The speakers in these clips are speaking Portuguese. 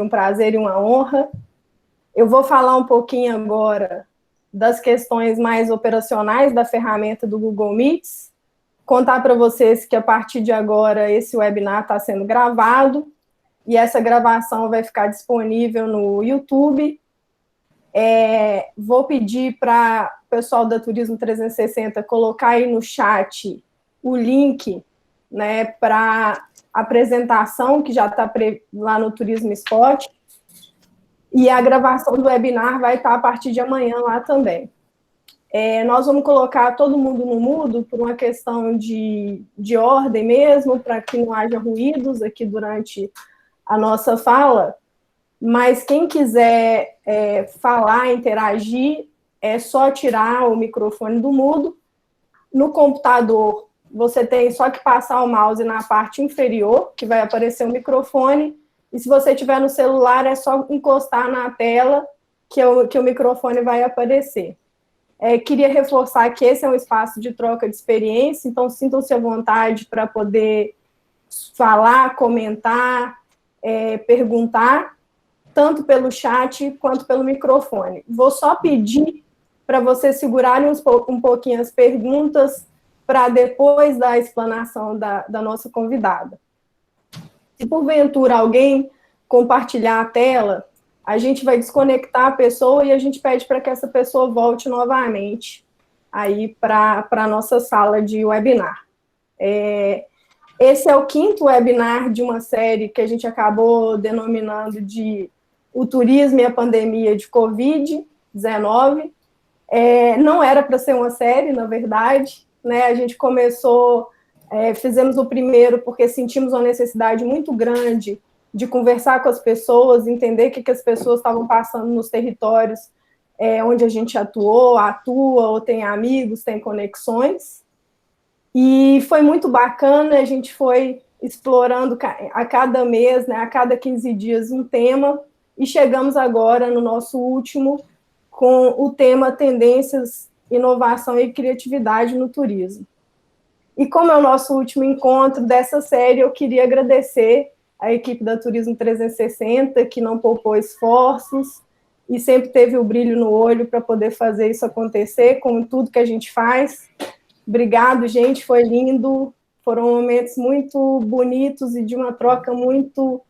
um prazer e uma honra. Eu vou falar um pouquinho agora das questões mais operacionais da ferramenta do Google Meets, contar para vocês que a partir de agora esse webinar está sendo gravado e essa gravação vai ficar disponível no YouTube. Vou pedir para o pessoal da Turismo 360 colocar aí no chat o link, né, para a apresentação que já está lá no Turismo Spot, e a gravação do webinar vai estar a partir de amanhã lá também. Nós vamos colocar todo mundo no mudo por uma questão de ordem mesmo, para que não haja ruídos aqui durante a nossa fala, mas quem quiser falar, interagir, é só tirar o microfone do mudo. No computador, você tem só que passar o mouse na parte inferior, que vai aparecer o microfone, e se você tiver no celular, é só encostar na tela que o microfone vai aparecer. Queria reforçar que esse é um espaço de troca de experiência, então sintam-se à vontade para poder falar, comentar, perguntar, tanto pelo chat quanto pelo microfone. Vou só pedir para vocês segurarem um pouquinho as perguntas para depois da explanação da nossa convidada. Se porventura alguém compartilhar a tela, a gente vai desconectar a pessoa e a gente pede para que essa pessoa volte novamente aí para a nossa sala de webinar. Esse é o 5º webinar de uma série que a gente acabou denominando de O Turismo e a Pandemia de Covid-19. Não era para ser uma série, na verdade, né? A gente começou, fizemos o primeiro porque sentimos uma necessidade muito grande de conversar com as pessoas, entender o que as pessoas estavam passando nos territórios onde a gente atua, ou tem amigos, tem conexões. E foi muito bacana, a gente foi explorando a cada mês, né, a cada 15 dias um tema, e chegamos agora no nosso último com o tema Tendências, Inovação e Criatividade no Turismo. E como é o nosso último encontro dessa série, eu queria agradecer a equipe da Turismo 360, que não poupou esforços e sempre teve o brilho no olho para poder fazer isso acontecer, com tudo que a gente faz. Obrigado, gente, foi lindo, foram momentos muito bonitos e de uma troca muito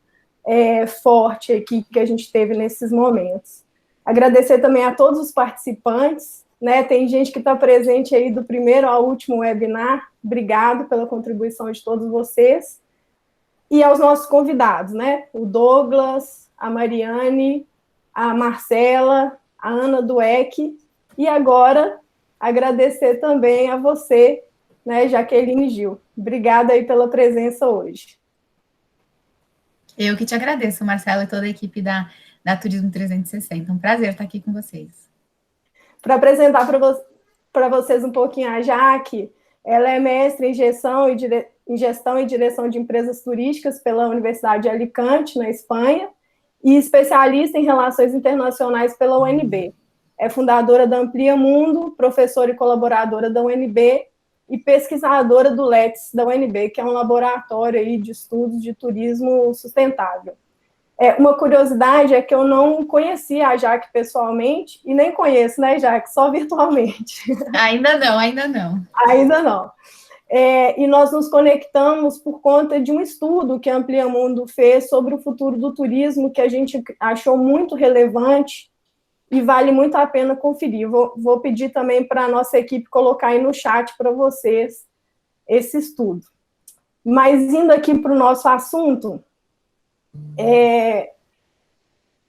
forte aqui que a gente teve nesses momentos. Agradecer também a todos os participantes, né? Tem gente que está presente aí do primeiro ao último webinar, obrigado pela contribuição de todos vocês. E aos nossos convidados, né? O Douglas, a Mariane, a Marcela, a Ana Dueck, e agora agradecer também a você, né, Jaqueline Gil. Obrigada aí pela presença hoje. Eu que te agradeço, Marcela, e toda a equipe da Turismo 360. Um prazer estar aqui com vocês. Para apresentar para vocês um pouquinho a Jaque, ela é mestre em gestão e direção de empresas turísticas pela Universidade de Alicante, na Espanha, e especialista em relações internacionais pela UNB. É fundadora da Amplia Mundo, professora e colaboradora da UNB e pesquisadora do LETS da UNB, que é um laboratório aí de estudos de turismo sustentável. Uma curiosidade é que eu não conhecia a Jaque pessoalmente, e nem conheço, né, Jaque? Só virtualmente. Ainda não, ainda não. Ainda não. E nós nos conectamos por conta de um estudo que a Amplia Mundo fez sobre o futuro do turismo, que a gente achou muito relevante e vale muito a pena conferir. Vou pedir também para a nossa equipe colocar aí no chat para vocês esse estudo. Mas indo aqui para o nosso assunto,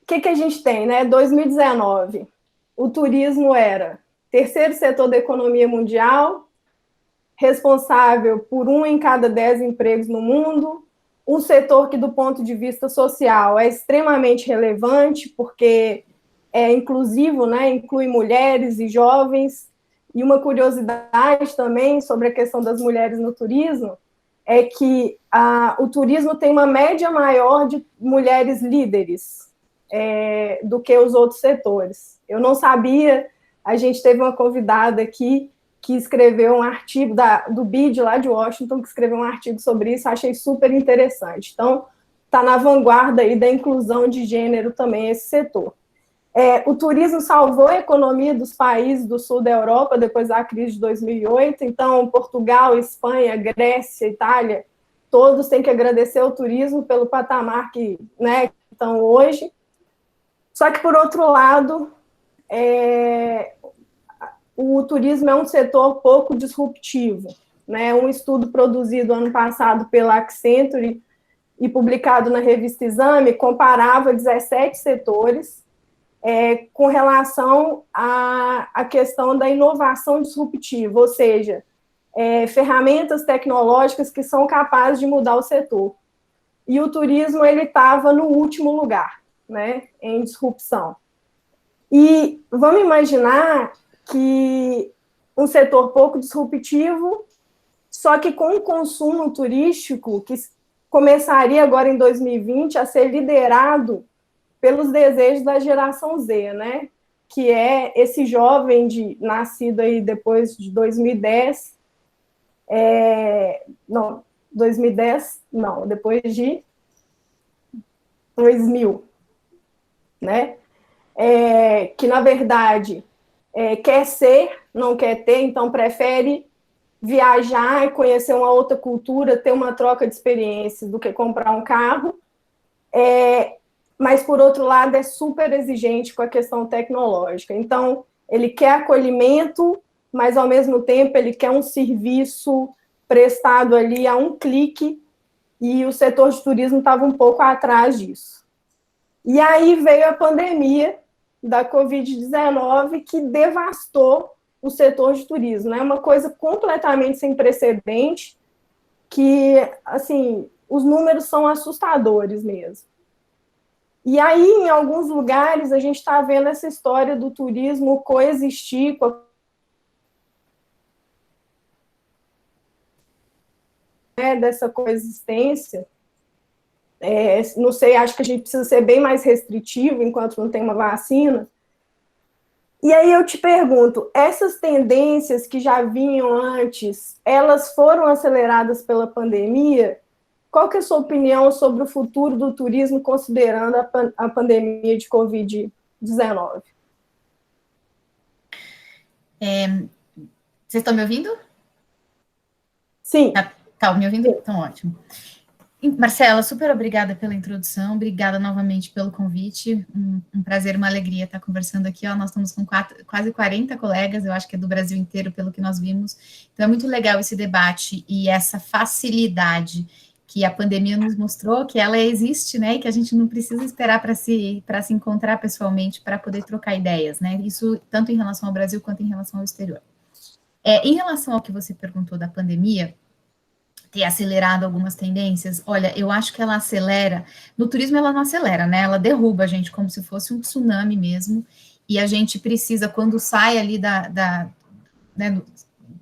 que a gente tem, né? 2019, o turismo era terceiro setor da economia mundial, responsável por 1 em cada 10 empregos no mundo, um setor que, do ponto de vista social, é extremamente relevante, porque é inclusivo, né? Inclui mulheres e jovens. E uma curiosidade também sobre a questão das mulheres no turismo é que o turismo tem uma média maior de mulheres líderes do que os outros setores. Eu não sabia, a gente teve uma convidada aqui que escreveu um artigo do BID lá de Washington, que escreveu um artigo sobre isso, achei super interessante. Então, tá na vanguarda aí da inclusão de gênero também, esse setor. O turismo salvou a economia dos países do sul da Europa depois da crise de 2008, então Portugal, Espanha, Grécia, Itália, todos têm que agradecer ao turismo pelo patamar que, né, estão hoje. Só que, por outro lado, o turismo é um setor pouco disruptivo, né? Um estudo produzido ano passado pela Accenture e publicado na revista Exame comparava 17 setores com relação à questão da inovação disruptiva, ou seja, ferramentas tecnológicas que são capazes de mudar o setor. E o turismo ele estava no último lugar, né, em disrupção. E vamos imaginar que um setor pouco disruptivo, só que com um consumo turístico que começaria agora em 2020 a ser liderado pelos desejos da geração Z, né? Que é esse jovem nascido aí depois de 2010, depois de 2000, né? Que, na verdade, quer ser, não quer ter, então prefere viajar e conhecer uma outra cultura, ter uma troca de experiências do que comprar um carro, mas, por outro lado, é super exigente com a questão tecnológica. Então, ele quer acolhimento, mas, ao mesmo tempo, ele quer um serviço prestado ali a um clique, e o setor de turismo estava um pouco atrás disso. E aí veio a pandemia da Covid-19, que devastou o setor de turismo. É uma coisa completamente sem precedente, que, assim, os números são assustadores mesmo. E aí, em alguns lugares, a gente está vendo essa história do turismo coexistir com dessa coexistência. Não sei, acho que a gente precisa ser bem mais restritivo enquanto não tem uma vacina. E aí eu te pergunto, essas tendências que já vinham antes, elas foram aceleradas pela pandemia? Qual que é a sua opinião sobre o futuro do turismo considerando a pandemia de Covid-19? Vocês estão me ouvindo? Sim. Tá me ouvindo? Então, ótimo. Marcela, super obrigada pela introdução, obrigada novamente pelo convite, um prazer, uma alegria estar conversando aqui, nós estamos com quase 40 colegas, eu acho que é do Brasil inteiro, pelo que nós vimos, então é muito legal esse debate e essa facilidade que a pandemia nos mostrou, que ela existe, né, e que a gente não precisa esperar para se encontrar pessoalmente, para poder trocar ideias, né, isso tanto em relação ao Brasil quanto em relação ao exterior. Em relação ao que você perguntou da pandemia, ter acelerado algumas tendências, olha, eu acho que ela acelera, no turismo ela não acelera, né, ela derruba a gente como se fosse um tsunami mesmo, e a gente precisa, quando sai ali né,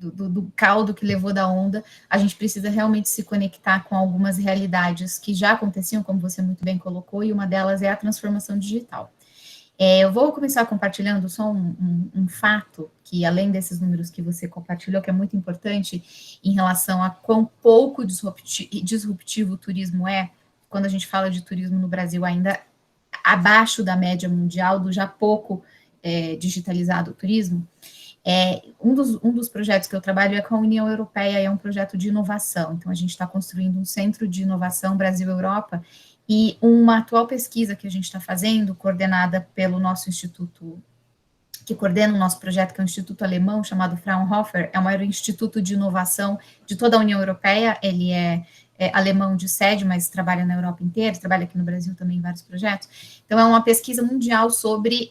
do caldo que levou da onda, a gente precisa realmente se conectar com algumas realidades que já aconteciam, como você muito bem colocou, e uma delas é a transformação digital. Eu vou começar compartilhando só um fato, que além desses números que você compartilhou, que é muito importante em relação a quão pouco disruptivo o turismo é, quando a gente fala de turismo no Brasil ainda abaixo da média mundial, do já pouco digitalizado o turismo. Um dos projetos que eu trabalho é com a União Europeia, é um projeto de inovação, então a gente está construindo um centro de inovação Brasil-Europa, e uma atual pesquisa que a gente está fazendo, coordenada pelo nosso instituto, que coordena o nosso projeto, que é um instituto alemão chamado Fraunhofer, é o maior instituto de inovação de toda a União Europeia, ele é alemão de sede, mas trabalha na Europa inteira, trabalha aqui no Brasil também em vários projetos. Então, é uma pesquisa mundial sobre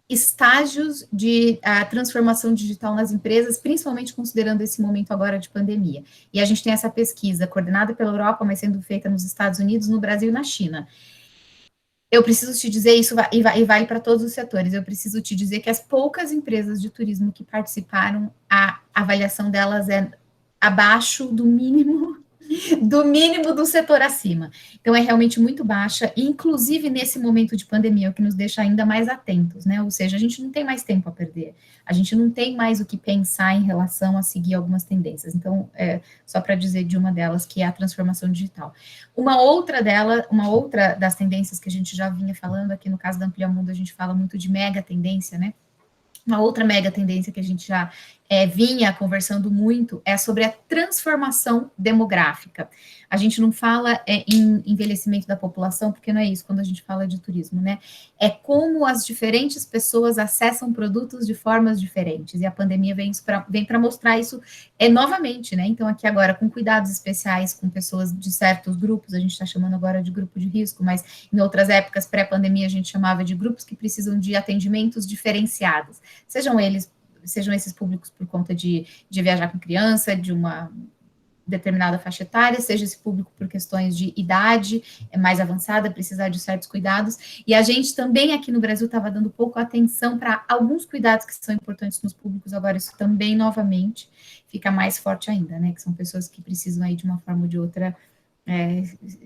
estágios de transformação digital nas empresas, principalmente considerando esse momento agora de pandemia. E a gente tem essa pesquisa coordenada pela Europa, mas sendo feita nos Estados Unidos, no Brasil e na China. Eu preciso te dizer isso, e vale para todos os setores, eu preciso te dizer que as poucas empresas de turismo que participaram, a avaliação delas é abaixo do mínimo do mínimo do setor acima. Então, é realmente muito baixa, e inclusive nesse momento de pandemia, o que nos deixa ainda mais atentos, né? Ou seja, a gente não tem mais tempo a perder, a gente não tem mais o que pensar em relação a seguir algumas tendências. Então, só para dizer de uma delas, que é a transformação digital. Uma outra das tendências que a gente já vinha falando, aqui no caso da Ampliamundo, a gente fala muito de mega tendência, né? Uma outra mega tendência que a gente já vinha conversando muito é sobre a transformação demográfica. A gente não fala em envelhecimento da população, porque não é isso quando a gente fala de turismo, né? É como as diferentes pessoas acessam produtos de formas diferentes, e a pandemia vem para mostrar isso novamente, né? Então, aqui agora, com cuidados especiais com pessoas de certos grupos, a gente está chamando agora de grupo de risco, mas em outras épocas, pré-pandemia, a gente chamava de grupos que precisam de atendimentos diferenciados. Sejam esses públicos por conta de viajar com criança, de uma determinada faixa etária, seja esse público por questões de idade mais avançada, precisar de certos cuidados, e a gente também aqui no Brasil estava dando pouco atenção para alguns cuidados que são importantes nos públicos, agora isso também, novamente, fica mais forte ainda, né, que são pessoas que precisam aí de uma forma ou de outra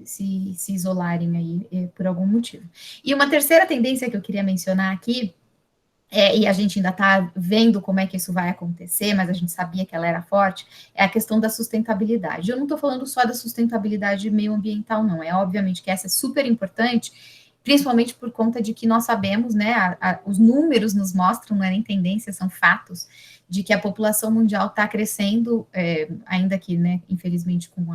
se isolarem aí por algum motivo. E uma terceira tendência que eu queria mencionar aqui, e a gente ainda está vendo como é que isso vai acontecer, mas a gente sabia que ela era forte, é a questão da sustentabilidade. Eu não estou falando só da sustentabilidade meioambiental, não. É obviamente que essa é super importante, principalmente por conta de que nós sabemos, né, os números nos mostram, não é nem tendência, são fatos, de que a população mundial está crescendo, ainda que, né, infelizmente, com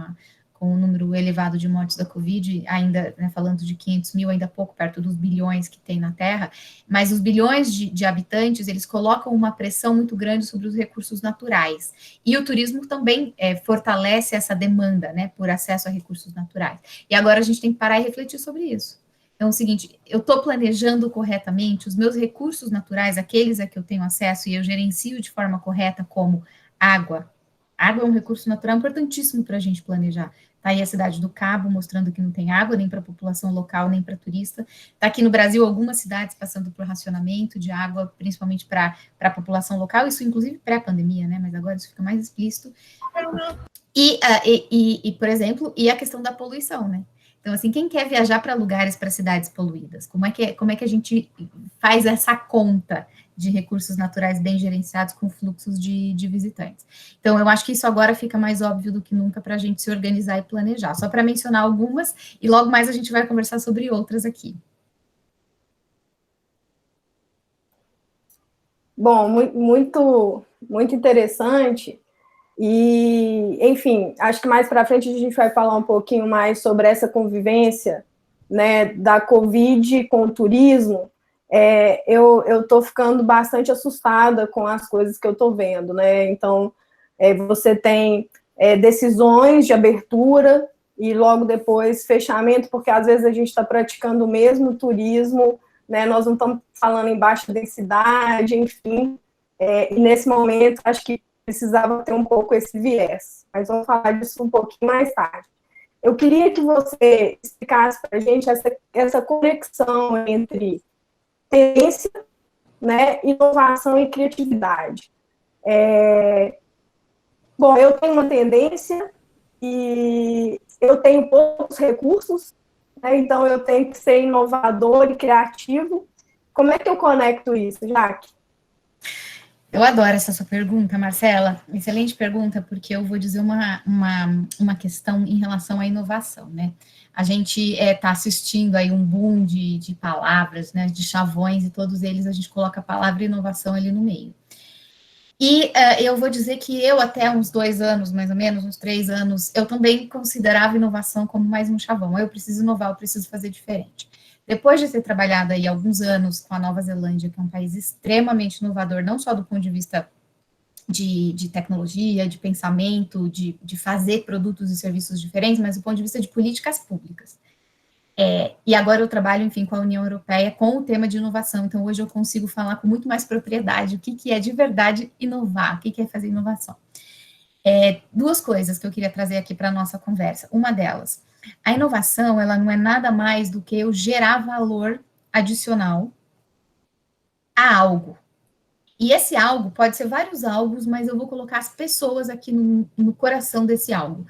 o número elevado de mortes da Covid, ainda, né, falando de 500 mil, ainda pouco perto dos bilhões que tem na Terra, mas os bilhões de habitantes, eles colocam uma pressão muito grande sobre os recursos naturais. E o turismo também fortalece essa demanda, né, por acesso a recursos naturais. E agora a gente tem que parar e refletir sobre isso. Então, é o seguinte, eu estou planejando corretamente os meus recursos naturais, aqueles a que eu tenho acesso e eu gerencio de forma correta, como água. Água é um recurso natural importantíssimo para a gente planejar. Está aí a cidade do Cabo, mostrando que não tem água, nem para a população local, nem para turista. Está aqui no Brasil algumas cidades passando por racionamento de água, principalmente para a população local, isso inclusive pré-pandemia, né? Mas agora isso fica mais explícito. Por exemplo, a questão da poluição, né? Então, assim, quem quer viajar para lugares, para cidades poluídas? Como é que a gente faz essa conta de recursos naturais bem gerenciados com fluxos de visitantes? Então, eu acho que isso agora fica mais óbvio do que nunca para a gente se organizar e planejar. Só para mencionar algumas, e logo mais a gente vai conversar sobre outras aqui. Bom, muito, muito interessante. E, enfim, acho que mais para frente a gente vai falar um pouquinho mais sobre essa convivência, né, da Covid com o turismo. Eu estou ficando bastante assustada com as coisas que eu estou vendo, né? Então, você tem decisões de abertura e logo depois fechamento, porque às vezes a gente está praticando o mesmo turismo, né? Nós não estamos falando em baixa densidade, enfim. E nesse momento, acho que precisava ter um pouco esse viés, mas vamos falar disso um pouquinho mais tarde. Eu queria que você explicasse para a gente essa conexão entre tendência, né, inovação e criatividade. Bom, eu tenho uma tendência e eu tenho poucos recursos, né, então eu tenho que ser inovador e criativo. Como é que eu conecto isso, Jaque? Eu adoro essa sua pergunta, Marcela. Excelente pergunta, porque eu vou dizer uma questão em relação à inovação, né? A gente está assistindo aí um boom de palavras, né, de chavões, e todos eles a gente coloca a palavra inovação ali no meio. E eu vou dizer que eu, até uns 2 anos, mais ou menos, uns 3 anos, eu também considerava inovação como mais um chavão. Eu preciso inovar, eu preciso fazer diferente. Depois de ter trabalhado aí alguns anos com a Nova Zelândia, que é um país extremamente inovador, não só do ponto de vista de tecnologia, de pensamento, de fazer produtos e serviços diferentes, mas do ponto de vista de políticas públicas. E agora eu trabalho, enfim, com a União Europeia com o tema de inovação, então hoje eu consigo falar com muito mais propriedade o que é de verdade inovar, o que é fazer inovação. 2 coisas que eu queria trazer aqui para a nossa conversa. Uma delas, a inovação, ela não é nada mais do que eu gerar valor adicional a algo. E esse algo pode ser vários algos, mas eu vou colocar as pessoas aqui no coração desse algo.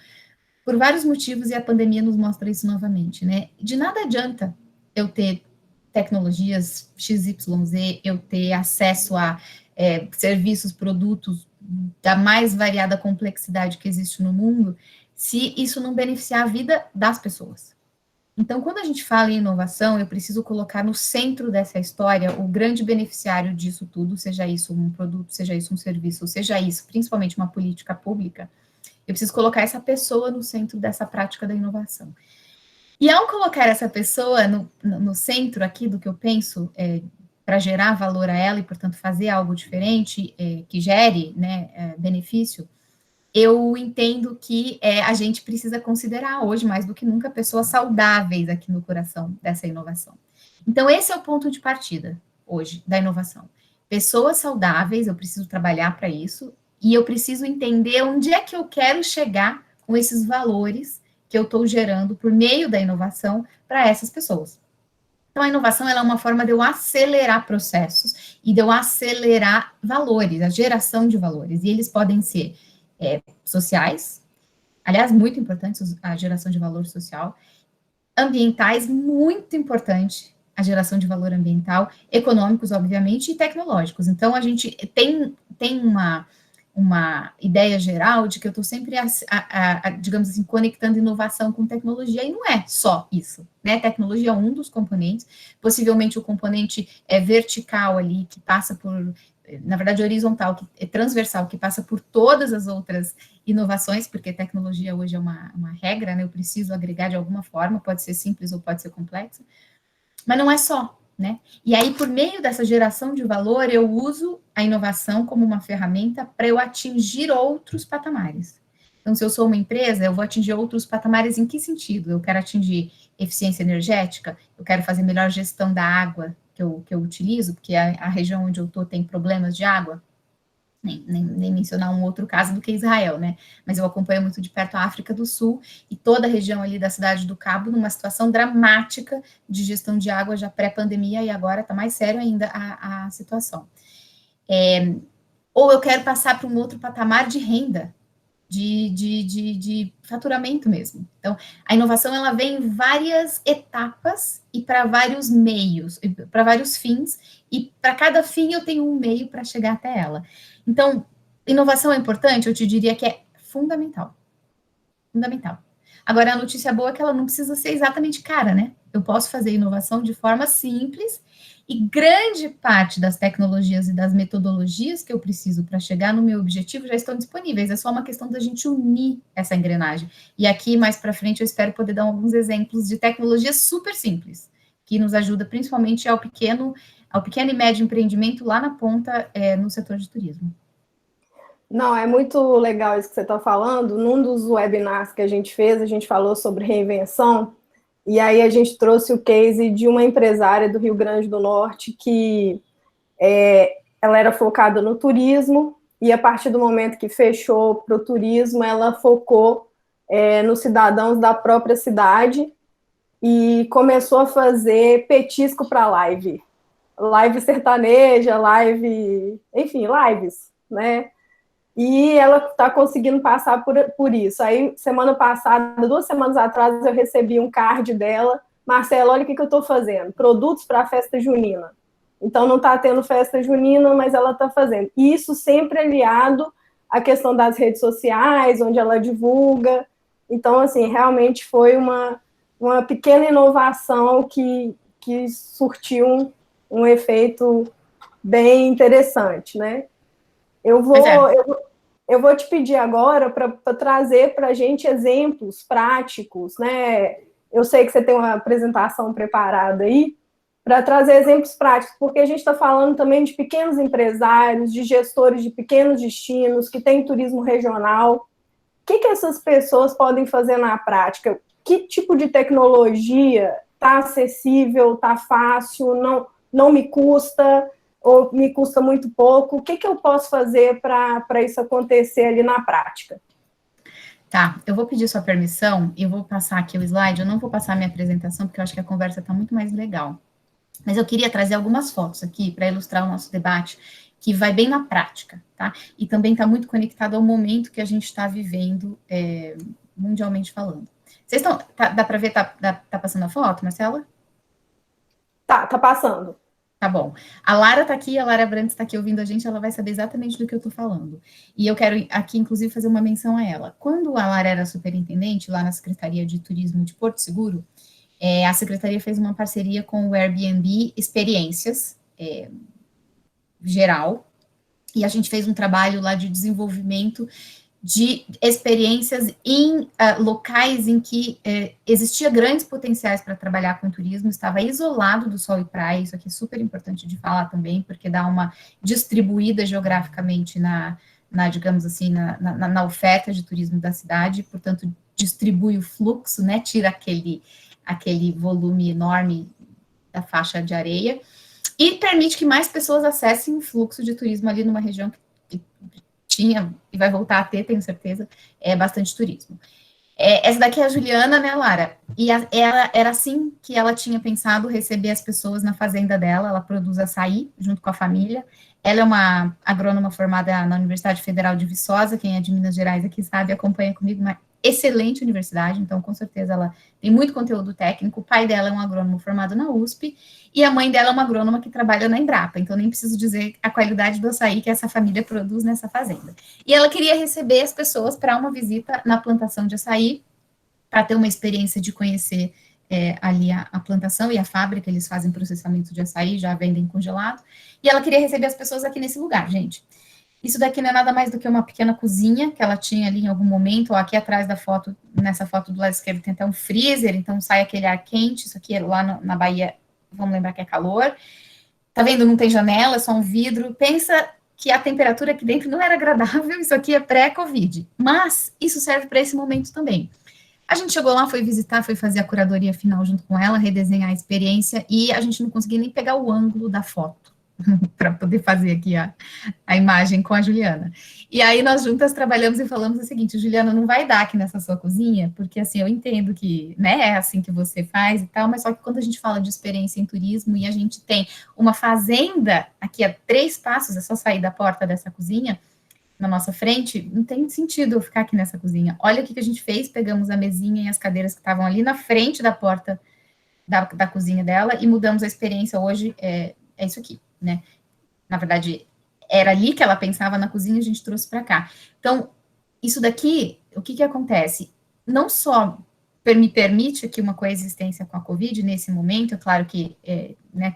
por vários motivos, e a pandemia nos mostra isso novamente, né? De nada adianta eu ter tecnologias XYZ, eu ter acesso a serviços, produtos da mais variada complexidade que existe no mundo, se isso não beneficiar a vida das pessoas. Então, quando a gente fala em inovação, eu preciso colocar no centro dessa história o grande beneficiário disso tudo, seja isso um produto, seja isso um serviço, seja isso principalmente uma política pública. Eu preciso colocar essa pessoa no centro dessa prática da inovação. E ao colocar essa pessoa no centro aqui do que eu penso, para gerar valor a ela e, portanto, fazer algo diferente, que gere, né, benefício, eu entendo que a gente precisa considerar hoje, mais do que nunca, pessoas saudáveis aqui no coração dessa inovação. Então, esse é o ponto de partida, hoje, da inovação. Pessoas saudáveis, eu preciso trabalhar para isso, e eu preciso entender onde é que eu quero chegar com esses valores que eu estou gerando por meio da inovação para essas pessoas. Então, a inovação ela é uma forma de eu acelerar processos e de eu acelerar valores, a geração de valores, e eles podem ser sociais, aliás, muito importantes a geração de valor social, ambientais, muito importante a geração de valor ambiental, econômicos, obviamente, e tecnológicos. Então, a gente tem uma ideia geral de que eu estou sempre, digamos assim, conectando inovação com tecnologia, e não é só isso, né? Tecnologia é um dos componentes, possivelmente o componente vertical ali, que passa por, na verdade, horizontal, que é transversal, que passa por todas as outras inovações, porque tecnologia hoje é uma regra, né? Eu preciso agregar de alguma forma, pode ser simples ou pode ser complexa, mas não é só, né? E aí, por meio dessa geração de valor, eu uso a inovação como uma ferramenta para eu atingir outros patamares. Então, se eu sou uma empresa, eu vou atingir outros patamares em que sentido? Eu quero atingir eficiência energética, eu quero fazer melhor gestão da água que eu utilizo, porque a região onde eu estou tem problemas de água, nem mencionar um outro caso do que Israel, né? Mas eu acompanho muito de perto a África do Sul e toda a região ali da cidade do Cabo numa situação dramática de gestão de água já pré-pandemia e agora está mais sério ainda a situação. Ou eu quero passar para um outro patamar de renda, de faturamento mesmo. Então, a inovação ela vem em várias etapas e para vários meios, para vários fins, e para cada fim eu tenho um meio para chegar até ela. Então, inovação é importante? Eu te diria que é fundamental. Fundamental. Agora, a notícia boa é que ela não precisa ser exatamente cara, né? Eu posso fazer inovação de forma simples e grande parte das tecnologias e das metodologias que eu preciso para chegar no meu objetivo já estão disponíveis. É só uma questão da gente unir essa engrenagem. E aqui, mais para frente, eu espero poder dar alguns exemplos de tecnologias super simples, que nos ajuda principalmente ao pequeno e médio empreendimento lá na ponta, no setor de turismo. Não, é muito legal isso que você está falando. Num dos webinars que a gente fez, a gente falou sobre reinvenção, e aí a gente trouxe o case de uma empresária do Rio Grande do Norte que ela era focada no turismo, e a partir do momento que fechou para o turismo, ela focou nos cidadãos da própria cidade e começou a fazer petisco para live sertaneja, enfim, lives, né? E ela está conseguindo passar por isso. Aí, semana passada, 2 semanas atrás, eu recebi um card dela. Marcela, olha o que eu estou fazendo. Produtos para a festa junina. Então, não está tendo festa junina, mas ela está fazendo. E isso sempre aliado à questão das redes sociais, onde ela divulga. Então, assim, realmente foi uma pequena inovação que surtiu um efeito bem interessante, né? Eu vou te pedir agora para trazer para a gente exemplos práticos, né? Eu sei que você tem uma apresentação preparada aí, para trazer exemplos práticos, porque a gente está falando também de pequenos empresários, de gestores de pequenos destinos, que têm turismo regional. O que essas pessoas podem fazer na prática? Que tipo de tecnologia está acessível, está fácil, não me custa, ou me custa muito pouco? O que eu posso fazer para isso acontecer ali na prática? Tá, eu vou pedir sua permissão e eu vou passar aqui o slide. Eu não vou passar a minha apresentação, porque eu acho que a conversa está muito mais legal. Mas eu queria trazer algumas fotos aqui para ilustrar o nosso debate, que vai bem na prática, tá? E também está muito conectado ao momento que a gente está vivendo mundialmente falando. Vocês estão, dá para ver, tá passando a foto, Marcela? Tá passando. Tá bom. A Lara está aqui, a Lara Brandes está aqui ouvindo a gente, ela vai saber exatamente do que eu estou falando. E eu quero aqui, inclusive, fazer uma menção a ela. Quando a Lara era superintendente, lá na Secretaria de Turismo de Porto Seguro, a Secretaria fez uma parceria com o Airbnb Experiências Geral, e a gente fez um trabalho lá de desenvolvimento de experiências em locais em que existia grandes potenciais para trabalhar com turismo, estava isolado do sol e praia, isso aqui é super importante de falar também, porque dá uma distribuída geograficamente digamos assim, na oferta de turismo da cidade, portanto, distribui o fluxo, né, tira aquele volume enorme da faixa de areia, e permite que mais pessoas acessem o fluxo de turismo ali numa região que tinha, e vai voltar a ter, tenho certeza, bastante turismo. Essa daqui é a Juliana, né, Lara? E ela era assim que ela tinha pensado receber as pessoas na fazenda dela, ela produz açaí, junto com a família. Ela é uma agrônoma formada na Universidade Federal de Viçosa, quem é de Minas Gerais aqui sabe, acompanha comigo, uma excelente universidade, então com certeza ela tem muito conteúdo técnico. O pai dela é um agrônomo formado na USP, e a mãe dela é uma agrônoma que trabalha na Embrapa, então nem preciso dizer a qualidade do açaí que essa família produz nessa fazenda. E ela queria receber as pessoas para uma visita na plantação de açaí, para ter uma experiência de conhecer ali a plantação e a fábrica, eles fazem processamento de açaí, já vendem congelado, e ela queria receber as pessoas aqui nesse lugar, gente. Isso daqui não é nada mais do que uma pequena cozinha que ela tinha ali em algum momento, ó, aqui atrás da foto, nessa foto do lado esquerdo tem até um freezer, então sai aquele ar quente, isso aqui lá na Bahia, vamos lembrar que é calor. Tá vendo? Não tem janela, é só um vidro. Pensa que a temperatura aqui dentro não era agradável, isso aqui é pré-Covid. Mas isso serve para esse momento também. A gente chegou lá, foi visitar, foi fazer a curadoria final junto com ela, redesenhar a experiência, e a gente não conseguia nem pegar o ângulo da foto para poder fazer aqui a imagem com a Juliana. E aí nós juntas trabalhamos e falamos o seguinte: Juliana, não vai dar aqui nessa sua cozinha, porque assim, eu entendo que, né, é assim que você faz e tal, mas só que quando a gente fala de experiência em turismo e a gente tem uma fazenda aqui a 3 passos, é só sair da porta dessa cozinha, na nossa frente, não tem sentido eu ficar aqui nessa cozinha. Olha o que a gente fez, pegamos a mesinha e as cadeiras que estavam ali na frente da porta da cozinha dela e mudamos a experiência. Hoje é isso aqui, né? Na verdade, era ali que ela pensava na cozinha, a gente trouxe para cá. Então, isso daqui, o que acontece? Não só me permite aqui uma coexistência com a Covid nesse momento, é claro que né,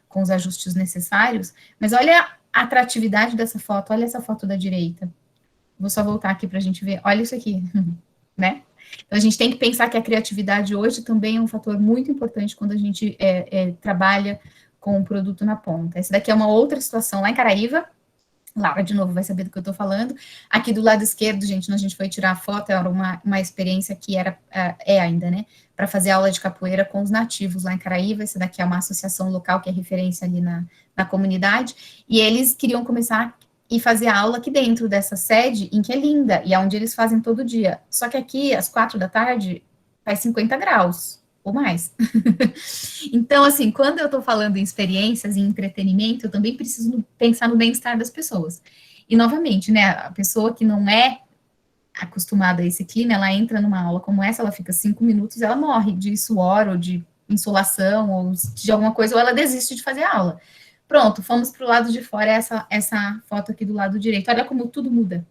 com os ajustes necessários, mas olha a atratividade dessa foto, olha essa foto da direita. Vou só voltar aqui para a gente ver, olha isso aqui, né? Então, a gente tem que pensar que a criatividade hoje também é um fator muito importante quando a gente trabalha com o produto na ponta. Essa daqui é uma outra situação lá em Caraíva. Laura, de novo, vai saber do que eu estou falando. Aqui do lado esquerdo, gente, a gente foi tirar a foto, era uma experiência que ainda, né, para fazer aula de capoeira com os nativos lá em Caraíva. Essa daqui é uma associação local que é referência ali na comunidade, e eles queriam começar e fazer a aula aqui dentro dessa sede, em que é linda, e é onde eles fazem todo dia. Só que aqui, às 4 da tarde, faz 50 graus, ou mais. Então, assim, quando eu estou falando em experiências, em entretenimento, eu também preciso pensar no bem-estar das pessoas. E, novamente, né, a pessoa que não é acostumada a esse clima, ela entra numa aula como essa, ela fica 5 minutos, ela morre de suor, ou de insolação, ou de alguma coisa, ou ela desiste de fazer a aula. Pronto, fomos para o lado de fora, essa foto aqui do lado direito. Olha como tudo muda.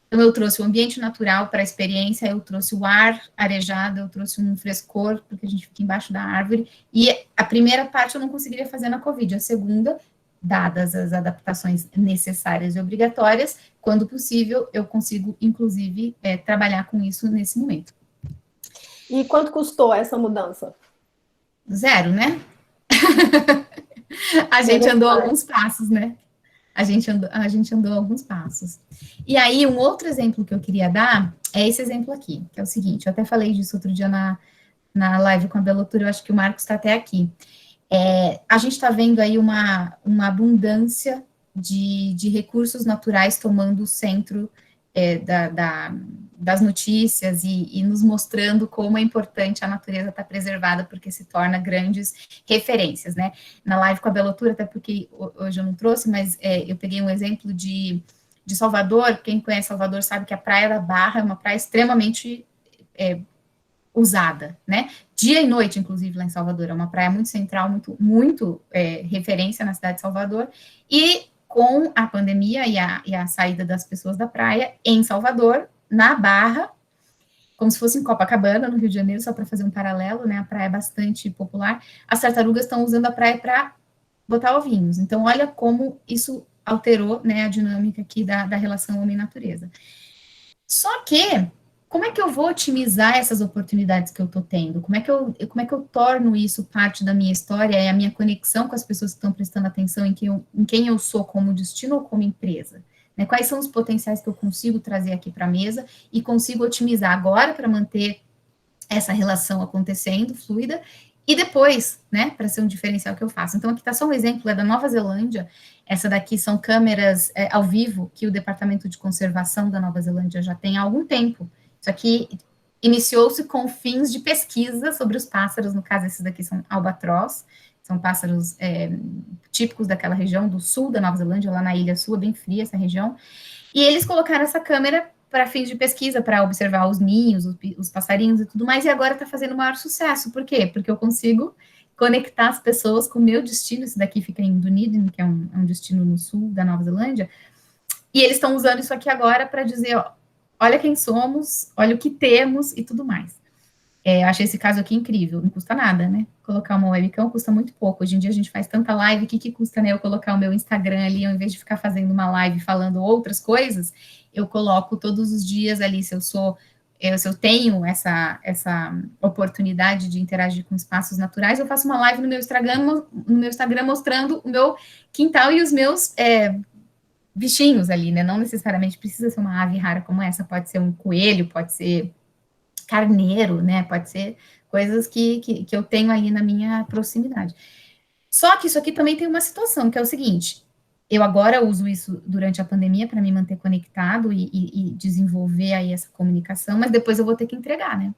Então, eu trouxe o ambiente natural para a experiência, eu trouxe o ar arejado, eu trouxe um frescor, porque a gente fica embaixo da árvore, e a primeira parte eu não conseguiria fazer na Covid, a segunda, dadas as adaptações necessárias e obrigatórias, quando possível, eu consigo, inclusive, trabalhar com isso nesse momento. E quanto custou essa mudança? 0, né? A gente andou alguns passos, né? A gente andou alguns passos. E aí, um outro exemplo que eu queria dar é esse exemplo aqui, que é o seguinte, eu até falei disso outro dia na live com a Belotura, eu acho que o Marcos está até aqui. A gente está vendo aí uma abundância de recursos naturais tomando o centro das notícias e nos mostrando como é importante a natureza estar preservada, porque se torna grandes referências, né? Na live com a Belotura, até porque hoje eu não trouxe, mas eu peguei um exemplo de de Salvador, quem conhece Salvador sabe que a Praia da Barra é uma praia extremamente usada, né? Dia e noite, inclusive, lá em Salvador. É uma praia muito central, muito referência na cidade de Salvador. E com a pandemia e a saída das pessoas da praia, em Salvador, na Barra, como se fosse em Copacabana, no Rio de Janeiro, só para fazer um paralelo, né? A praia é bastante popular. As tartarugas estão usando a praia para botar ovinhos. Então, olha como isso alterou, né, a dinâmica aqui da relação homem-natureza. Só que, como é que eu vou otimizar essas oportunidades que eu estou tendo? Como é que eu torno isso parte da minha história e a minha conexão com as pessoas que estão prestando atenção em quem eu sou como destino ou como empresa? Né? Quais são os potenciais que eu consigo trazer aqui para a mesa e consigo otimizar agora para manter essa relação acontecendo, fluida, e depois, né, para ser um diferencial que eu faço. Então, aqui está só um exemplo, é da Nova Zelândia. Essa daqui são câmeras ao vivo que o Departamento de Conservação da Nova Zelândia já tem há algum tempo. Isso aqui iniciou-se com fins de pesquisa sobre os pássaros, no caso, esses daqui são albatroz, são pássaros típicos daquela região do sul da Nova Zelândia, lá na Ilha Sul, é bem fria essa região, e eles colocaram essa câmera para fins de pesquisa, para observar os ninhos, os passarinhos e tudo mais, e agora está fazendo maior sucesso. Por quê? Porque eu consigo conectar as pessoas com o meu destino. Esse daqui fica em Dunedin, que é um destino no sul da Nova Zelândia, e eles estão usando isso aqui agora para dizer, ó, olha quem somos, olha o que temos e tudo mais. Eu achei esse caso aqui incrível, não custa nada, né? Colocar uma webcam custa muito pouco. Hoje em dia a gente faz tanta live, o que custa, né? Eu colocar o meu Instagram ali, ao invés de ficar fazendo uma live falando outras coisas, eu coloco todos os dias ali, se eu tenho essa oportunidade de interagir com espaços naturais, eu faço uma live no meu Instagram mostrando o meu quintal e os meus bichinhos ali, né? Não necessariamente precisa ser uma ave rara como essa, pode ser um coelho, pode ser carneiro, né? Pode ser coisas que eu tenho ali na minha proximidade. Só que isso aqui também tem uma situação, que é o seguinte: eu agora uso isso durante a pandemia para me manter conectado e desenvolver aí essa comunicação, mas depois eu vou ter que entregar, né?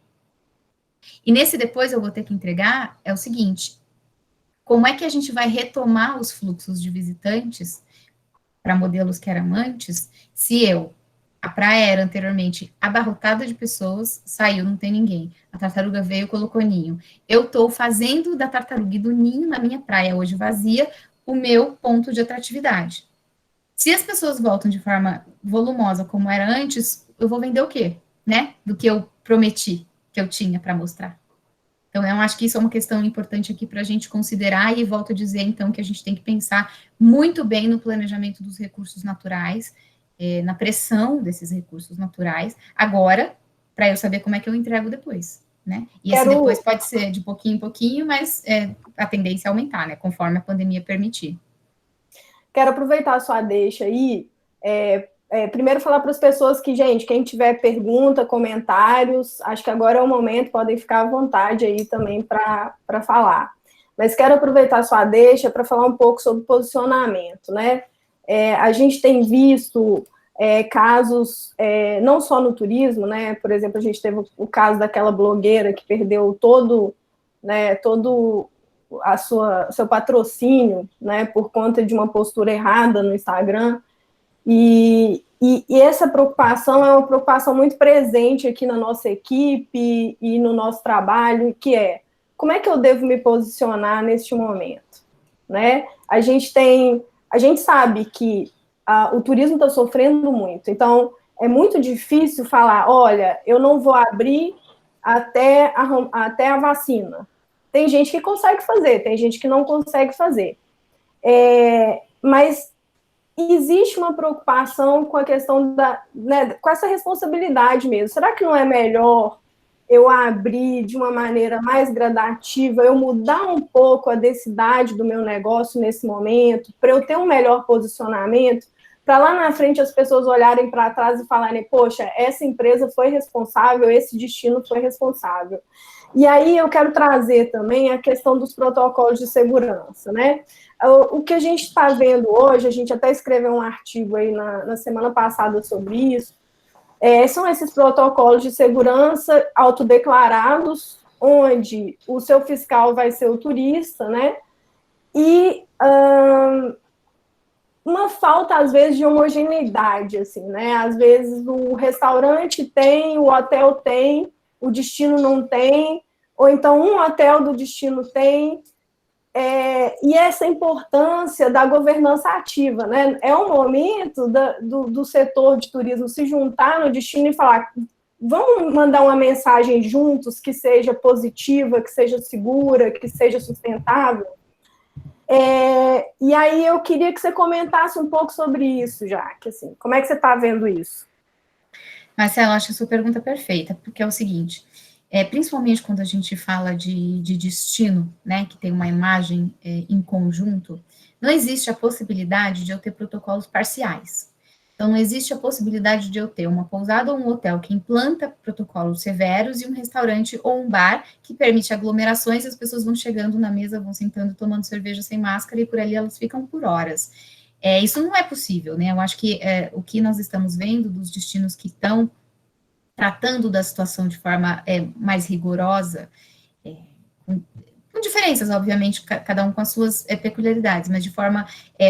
E nesse depois eu vou ter que entregar é o seguinte: como é que a gente vai retomar os fluxos de visitantes para modelos que eram antes, se a praia era anteriormente abarrotada de pessoas, saiu, não tem ninguém. A tartaruga veio, colocou ninho. Eu estou fazendo da tartaruga e do ninho na minha praia, hoje vazia, o meu ponto de atratividade. Se as pessoas voltam de forma volumosa como era antes, eu vou vender o quê? Né? Do que eu prometi que eu tinha para mostrar. Então, eu acho que isso é uma questão importante aqui para a gente considerar, e volto a dizer, então, que a gente tem que pensar muito bem no planejamento dos recursos naturais, na pressão desses recursos naturais, agora, para eu saber como é que eu entrego depois, né? E esse depois pode ser de pouquinho em pouquinho, mas a tendência é aumentar, né? Conforme a pandemia permitir. Quero aproveitar a sua deixa aí, primeiro falar para as pessoas que, gente, quem tiver pergunta, comentários, acho que agora é o momento, podem ficar à vontade aí também para falar. Mas quero aproveitar a sua deixa para falar um pouco sobre posicionamento, né? A gente tem visto casos, não só no turismo, né? Por exemplo, a gente teve o caso daquela blogueira que perdeu todo seu patrocínio, né, por conta de uma postura errada no Instagram. E essa preocupação é uma preocupação muito presente aqui na nossa equipe e no nosso trabalho, que é: como é que eu devo me posicionar neste momento? Né? A gente sabe que o turismo está sofrendo muito, então é muito difícil falar, olha, eu não vou abrir até a vacina. Tem gente que consegue fazer, tem gente que não consegue fazer. Mas existe uma preocupação com a questão com essa responsabilidade mesmo. Será que não é melhor eu abrir de uma maneira mais gradativa, eu mudar um pouco a densidade do meu negócio nesse momento, para eu ter um melhor posicionamento, para lá na frente as pessoas olharem para trás e falarem, poxa, essa empresa foi responsável, esse destino foi responsável. E aí eu quero trazer também a questão dos protocolos de segurança, né? O que a gente está vendo hoje, a gente até escreveu um artigo aí na semana passada sobre isso, são esses protocolos de segurança autodeclarados, onde o seu fiscal vai ser o turista, né? E uma falta falta, às vezes, de homogeneidade, assim, né? Às vezes o restaurante tem, o hotel tem, o destino não tem, ou então um hotel do destino tem, e essa importância da governança ativa, né? É um momento do setor de turismo se juntar no destino e falar, vamos mandar uma mensagem juntos que seja positiva, que seja segura, que seja sustentável. E aí eu queria que você comentasse um pouco sobre isso, Jaque, assim, como é que você está vendo isso? Marcelo, acho a sua pergunta perfeita, porque é o seguinte, principalmente quando a gente fala de destino, né, que tem uma imagem em conjunto, não existe a possibilidade de eu ter protocolos parciais. Então, não existe a possibilidade de eu ter uma pousada ou um hotel que implanta protocolos severos e um restaurante ou um bar que permite aglomerações e as pessoas vão chegando na mesa, vão sentando, tomando cerveja sem máscara e por ali elas ficam por horas. Isso não é possível, né? Eu acho que o que nós estamos vendo dos destinos que estão tratando da situação de forma mais rigorosa, com diferenças, obviamente, cada um com as suas peculiaridades, mas de forma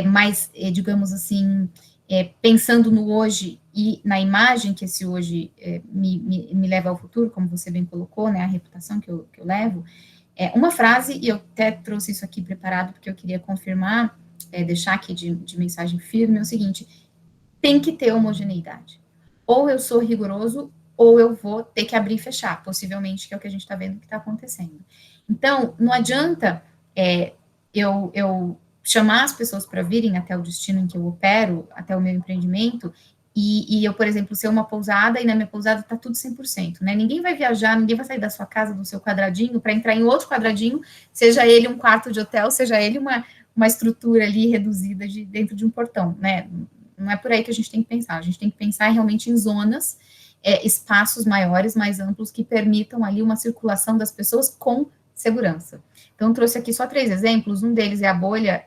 mais, digamos assim, pensando no hoje e na imagem que esse hoje me leva ao futuro, como você bem colocou, né, a reputação que eu levo, uma frase, e eu até trouxe isso aqui preparado, porque eu queria confirmar, deixar aqui de mensagem firme, é o seguinte, tem que ter homogeneidade. Ou eu sou rigoroso, ou eu vou ter que abrir e fechar, possivelmente, que é o que a gente está vendo que está acontecendo. Então, não adianta eu chamar as pessoas para virem até o destino em que eu opero, até o meu empreendimento, e eu, por exemplo, ser uma pousada, e na minha pousada está tudo 100%, né? Ninguém vai viajar, ninguém vai sair da sua casa, do seu quadradinho, para entrar em outro quadradinho, seja ele um quarto de hotel, seja ele uma estrutura ali reduzida dentro de um portão, né? Não é por aí que a gente tem que pensar, a gente tem que pensar realmente em zonas, espaços maiores, mais amplos, que permitam ali uma circulação das pessoas com segurança. Então, trouxe aqui só 3 exemplos, um deles é a bolha,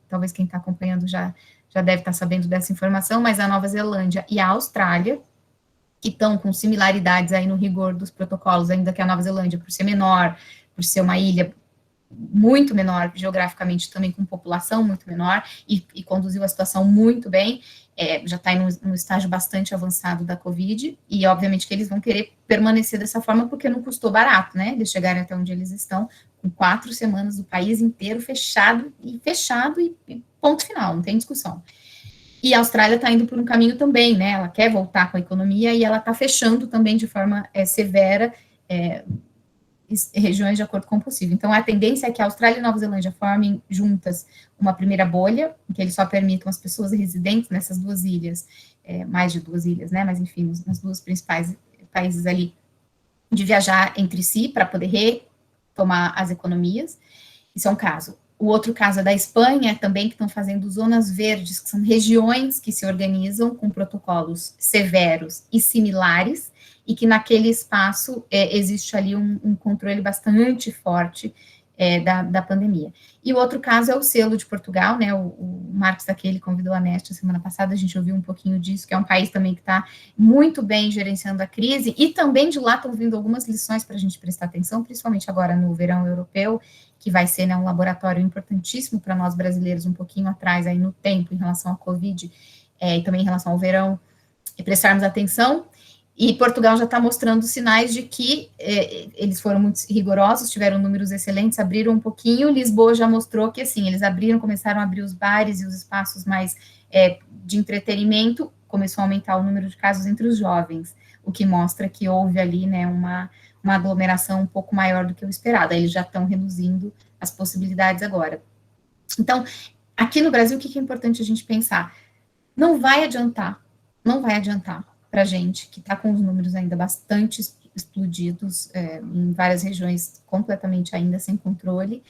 talvez quem está acompanhando já deve estar sabendo dessa informação, mas a Nova Zelândia e a Austrália, que estão com similaridades aí no rigor dos protocolos, ainda que a Nova Zelândia, por ser menor, por ser uma ilha muito menor geograficamente, também com população muito menor, e conduziu a situação muito bem, já está em um estágio bastante avançado da Covid, e obviamente que eles vão querer permanecer dessa forma, porque não custou barato, né, eles chegarem até onde eles estão, com 4 semanas do país inteiro fechado e ponto final, não tem discussão. E a Austrália está indo por um caminho também, né, ela quer voltar com a economia, e ela está fechando também de forma severa, regiões de acordo com o possível. Então, a tendência é que a Austrália e a Nova Zelândia formem juntas uma primeira bolha, em que eles só permitam as pessoas residentes nessas 2 ilhas, mais de 2 ilhas, né, mas enfim, nas 2 principais países ali, de viajar entre si para poder retomar as economias. Isso é um caso. O outro caso é da Espanha, também, que estão fazendo zonas verdes, que são regiões que se organizam com protocolos severos e similares, e que naquele espaço existe ali um controle bastante forte da pandemia. E o outro caso é o selo de Portugal, né, o Marcos daquele convidou a Neste semana passada, a gente ouviu um pouquinho disso, que é um país também que está muito bem gerenciando a crise, e também de lá estão vindo algumas lições para a gente prestar atenção, principalmente agora no verão europeu, que vai ser, né, um laboratório importantíssimo para nós brasileiros, um pouquinho atrás aí no tempo, em relação à Covid, e também em relação ao verão, e prestarmos atenção. E Portugal já está mostrando sinais de que eles foram muito rigorosos, tiveram números excelentes, abriram um pouquinho. Lisboa já mostrou que, assim, eles começaram a abrir os bares e os espaços mais de entretenimento, começou a aumentar o número de casos entre os jovens, o que mostra que houve ali, né, uma aglomeração um pouco maior do que o esperado. Eles já estão reduzindo as possibilidades agora. Então, aqui no Brasil, o que é importante a gente pensar? Não vai adiantar para a gente, que está com os números ainda bastante explodidos, em várias regiões completamente ainda sem controle.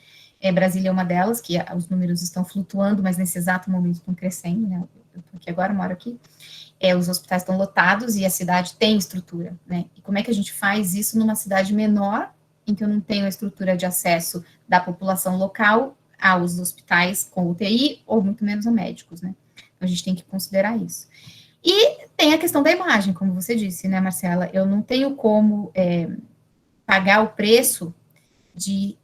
Brasília é uma delas, que os números estão flutuando, mas nesse exato momento estão crescendo, né? Eu estou aqui agora, moro aqui. Os hospitais estão lotados e a cidade tem estrutura, né? E como é que a gente faz isso numa cidade menor, em que eu não tenho a estrutura de acesso da população local aos hospitais com UTI, ou muito menos a médicos, né? Então, a gente tem que considerar isso. E tem a questão da imagem, como você disse, né, Marcela? Eu não tenho como pagar o preço de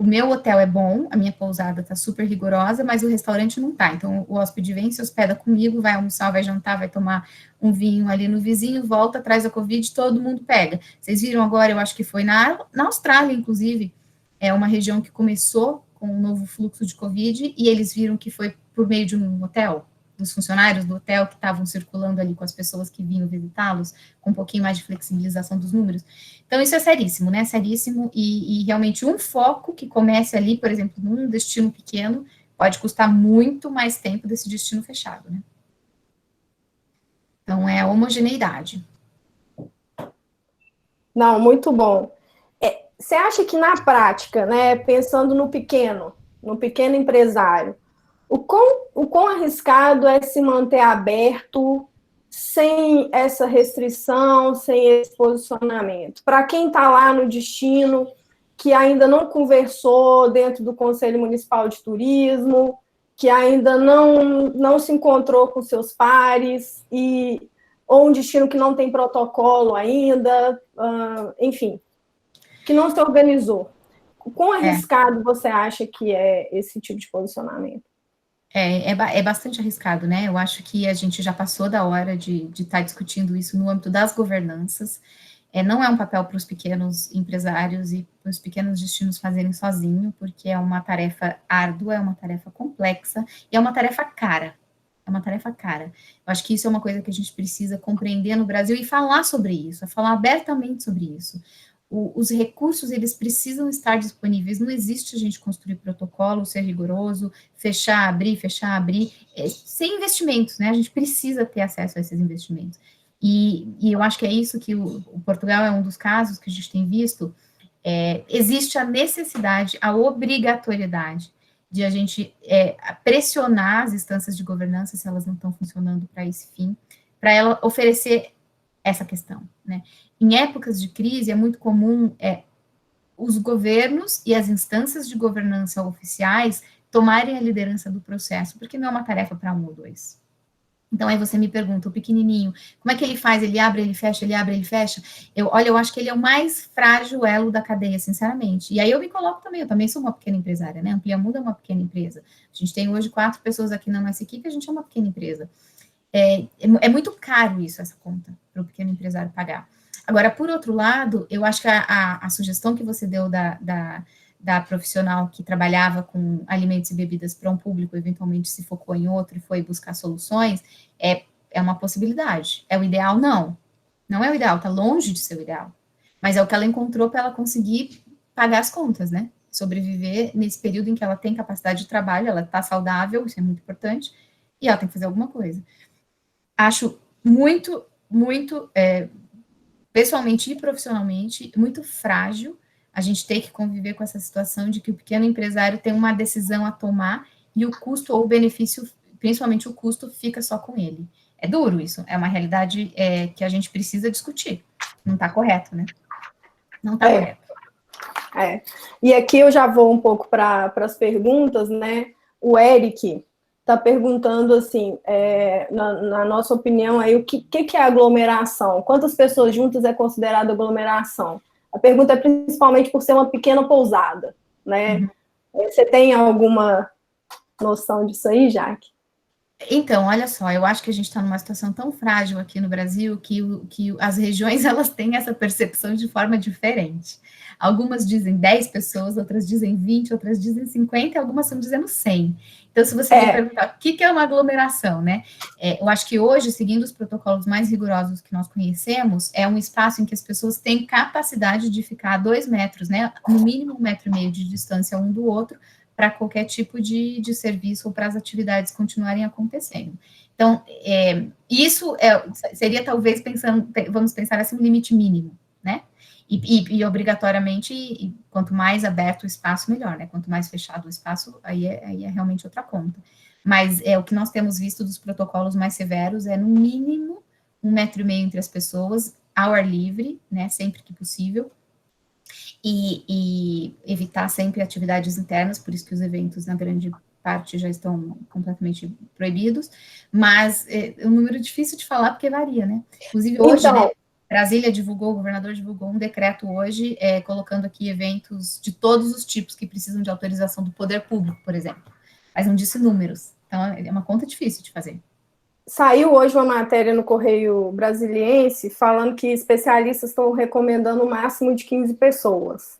o meu hotel é bom, a minha pousada está super rigorosa, mas o restaurante não está. Então, o hóspede vem, se hospeda comigo, vai almoçar, vai jantar, vai tomar um vinho ali no vizinho, volta, traz a Covid, todo mundo pega. Vocês viram agora, eu acho que foi na Austrália, inclusive, é uma região que começou com um novo fluxo de Covid, e eles viram que foi por meio de um hotel, dos funcionários do hotel que estavam circulando ali com as pessoas que vinham visitá-los, com um pouquinho mais de flexibilização dos números. Então, isso é seríssimo, né? Seríssimo, e realmente um foco que comece ali, por exemplo, num destino pequeno, pode custar muito mais tempo desse destino fechado, né? Então, é a homogeneidade. Não, muito bom. Você acha que na prática, né, pensando no pequeno empresário, o quão arriscado é se manter aberto sem essa restrição, sem esse posicionamento? Para quem está lá no destino, que ainda não conversou dentro do Conselho Municipal de Turismo, que ainda não se encontrou com seus pares, ou um destino que não tem protocolo ainda, enfim, que não se organizou. Quão arriscado você acha que é esse tipo de posicionamento? É bastante arriscado, né? Eu acho que a gente já passou da hora de estar discutindo isso no âmbito das governanças. Não é um papel para os pequenos empresários e para os pequenos destinos fazerem sozinho, porque é uma tarefa árdua, é uma tarefa complexa e é uma tarefa cara. É uma tarefa cara. Eu acho que isso é uma coisa que a gente precisa compreender no Brasil e falar sobre isso, falar abertamente sobre isso. Os recursos, eles precisam estar disponíveis, não existe a gente construir protocolo, ser rigoroso, fechar, abrir, sem investimentos, né? A gente precisa ter acesso a esses investimentos. E eu acho que é isso que o Portugal é um dos casos que a gente tem visto, existe a necessidade, a obrigatoriedade de a gente pressionar as instâncias de governança, se elas não estão funcionando para esse fim, para ela oferecer essa questão, né? Em épocas de crise, é muito comum os governos e as instâncias de governança oficiais tomarem a liderança do processo, porque não é uma tarefa para um ou dois. Então, aí você me pergunta, o pequenininho, como é que ele faz? Ele abre, ele fecha, ele abre, ele fecha? Eu acho que ele é o mais frágil elo da cadeia, sinceramente. E aí eu me coloco também, eu também sou uma pequena empresária, né? Ampliamundo é uma pequena empresa. A gente tem hoje 4 pessoas aqui na nossa equipe, a gente é uma pequena empresa. É muito caro isso, essa conta, para o pequeno empresário pagar. Agora, por outro lado, eu acho que a sugestão que você deu da profissional que trabalhava com alimentos e bebidas para um público, eventualmente se focou em outro e foi buscar soluções, é uma possibilidade. É o ideal? Não. Não é o ideal, está longe de ser o ideal. Mas é o que ela encontrou para ela conseguir pagar as contas, né? Sobreviver nesse período em que ela tem capacidade de trabalho, ela está saudável, isso é muito importante, e ela tem que fazer alguma coisa. Acho muito, muito, pessoalmente e profissionalmente, muito frágil a gente ter que conviver com essa situação de que o pequeno empresário tem uma decisão a tomar e o custo ou o benefício, principalmente o custo, fica só com ele. É duro isso, é uma realidade que a gente precisa discutir. Não está correto, né? Não está correto. E aqui eu já vou um pouco para as perguntas, né? O Eric está perguntando assim, na nossa opinião, aí, o que é aglomeração? Quantas pessoas juntas é considerada aglomeração? A pergunta é principalmente por ser uma pequena pousada, né? Uhum. Você tem alguma noção disso aí, Jaque? Então, olha só, eu acho que a gente está numa situação tão frágil aqui no Brasil que as regiões, elas têm essa percepção de forma diferente. Algumas dizem 10 pessoas, outras dizem 20, outras dizem 50, e algumas estão dizendo 100. Então, se você me perguntar o que é uma aglomeração, né? Eu acho que hoje, seguindo os protocolos mais rigorosos que nós conhecemos, é um espaço em que as pessoas têm capacidade de ficar a 2 metros, né? No mínimo 1,5 metro de distância um do outro, para qualquer tipo de serviço ou para as atividades continuarem acontecendo. Então, isso seria talvez vamos pensar assim, um limite mínimo, né? E obrigatoriamente, quanto mais aberto o espaço, melhor, né? Quanto mais fechado o espaço, aí é realmente outra conta. Mas o que nós temos visto dos protocolos mais severos no mínimo 1,5 metro entre as pessoas, ao ar livre, né? Sempre que possível. E evitar sempre atividades internas, por isso que os eventos, na grande parte, já estão completamente proibidos, mas é um número difícil de falar, porque varia, né? Inclusive, hoje, então, Brasília divulgou, o governador divulgou um decreto hoje, colocando aqui eventos de todos os tipos que precisam de autorização do poder público, por exemplo. Mas não disse números. Então, é uma conta difícil de fazer. Saiu hoje uma matéria no Correio Brasiliense falando que especialistas estão recomendando o máximo de 15 pessoas.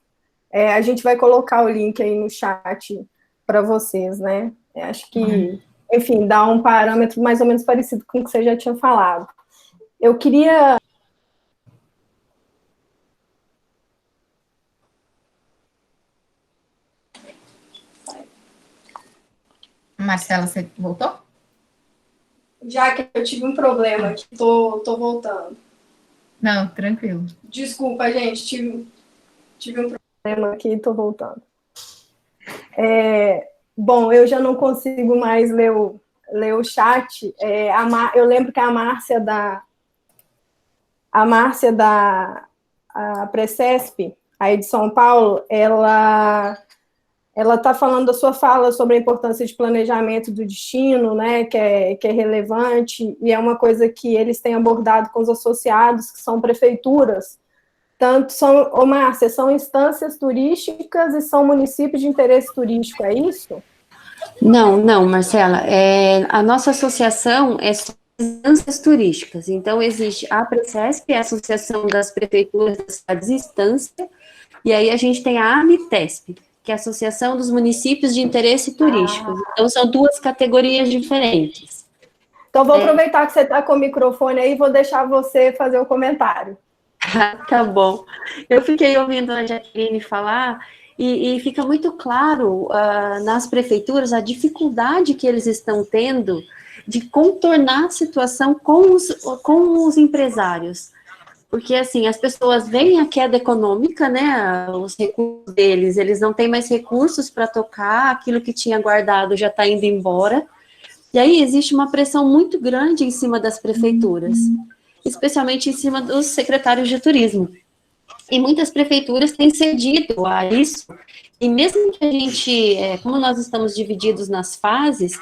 A gente vai colocar o link aí no chat para vocês, né? Acho que, enfim, dá um parâmetro mais ou menos parecido com o que você já tinha falado. Eu queria... Marcela, você voltou? Já que eu tive um problema aqui, tô voltando. Não, tranquilo. Desculpa, gente, tive um problema aqui, tô voltando. Bom, eu já não consigo mais ler o chat. Eu lembro que a Márcia da Precesp, aí de São Paulo, ela está falando da sua fala sobre a importância de planejamento do destino, né, que é relevante, e é uma coisa que eles têm abordado com os associados, que são prefeituras, Márcia, são instâncias turísticas e são municípios de interesse turístico, é isso? Não, Marcela, a nossa associação é só instâncias turísticas, então existe a Precesp, a Associação das Prefeituras das Cidades e Instância, e aí a gente tem a AMITESP, que é a Associação dos Municípios de Interesse Turístico. Então, são duas categorias diferentes. Então, vou aproveitar que você está com o microfone aí e vou deixar você fazer o comentário. Tá bom. Eu fiquei ouvindo a Jaqueline falar e fica muito claro nas prefeituras a dificuldade que eles estão tendo de contornar a situação com os empresários. Porque, assim, as pessoas veem a queda econômica, né, os recursos deles, eles não têm mais recursos para tocar, aquilo que tinha guardado já está indo embora, e aí existe uma pressão muito grande em cima das prefeituras, especialmente em cima dos secretários de turismo. E muitas prefeituras têm cedido a isso, e mesmo que a gente, como nós estamos divididos nas fases,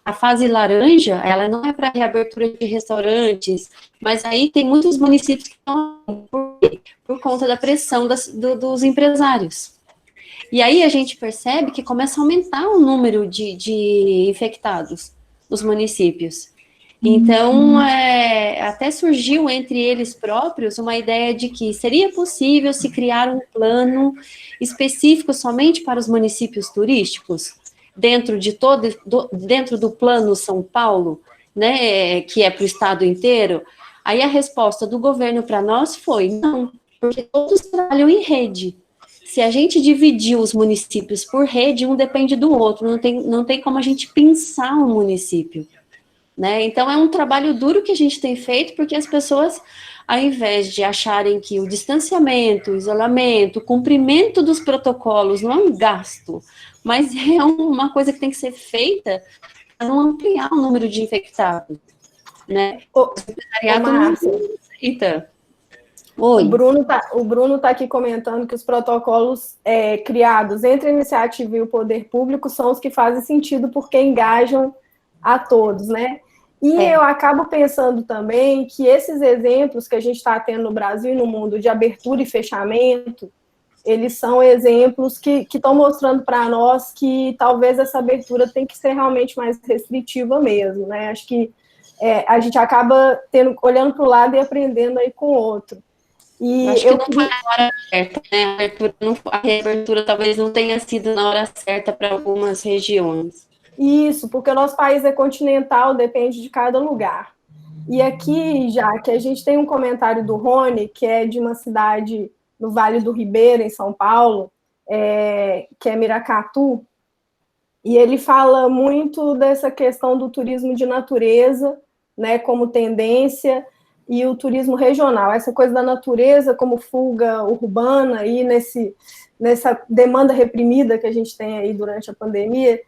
a fase laranja, ela não é para reabertura de restaurantes, mas aí tem muitos municípios que estão por conta da pressão dos empresários. E aí a gente percebe que começa a aumentar o número de infectados nos municípios. Então, até surgiu entre eles próprios uma ideia de que seria possível se criar um plano específico somente para os municípios turísticos, dentro do plano São Paulo, né, que é para o estado inteiro. Aí a resposta do governo para nós foi não, porque todos trabalham em rede. Se a gente dividir os municípios por rede, um depende do outro, não tem como a gente pensar um município, né? Então é um trabalho duro que a gente tem feito, porque as pessoas, ao invés de acharem que o distanciamento, o isolamento, o cumprimento dos protocolos não é um gasto, mas é uma coisa que tem que ser feita para não ampliar o número de infectados, né? O secretariado não aceita. Oi. O Bruno tá aqui comentando que os protocolos criados entre a iniciativa e o poder público são os que fazem sentido porque engajam a todos, né? E eu acabo pensando também que esses exemplos que a gente está tendo no Brasil e no mundo de abertura e fechamento, eles são exemplos que estão mostrando para nós que talvez essa abertura tem que ser realmente mais restritiva mesmo, né? Acho que a gente acaba olhando para o lado e aprendendo aí com o outro. E acho que não foi na hora certa, né? A reabertura talvez não tenha sido na hora certa para algumas regiões. Isso, porque o nosso país é continental, depende de cada lugar. E aqui, já que a gente tem um comentário do Rony, que é de uma cidade no Vale do Ribeira, em São Paulo, que é Miracatu, e ele fala muito dessa questão do turismo de natureza, né, como tendência, e o turismo regional, essa coisa da natureza como fuga urbana, e nessa demanda reprimida que a gente tem aí durante a pandemia.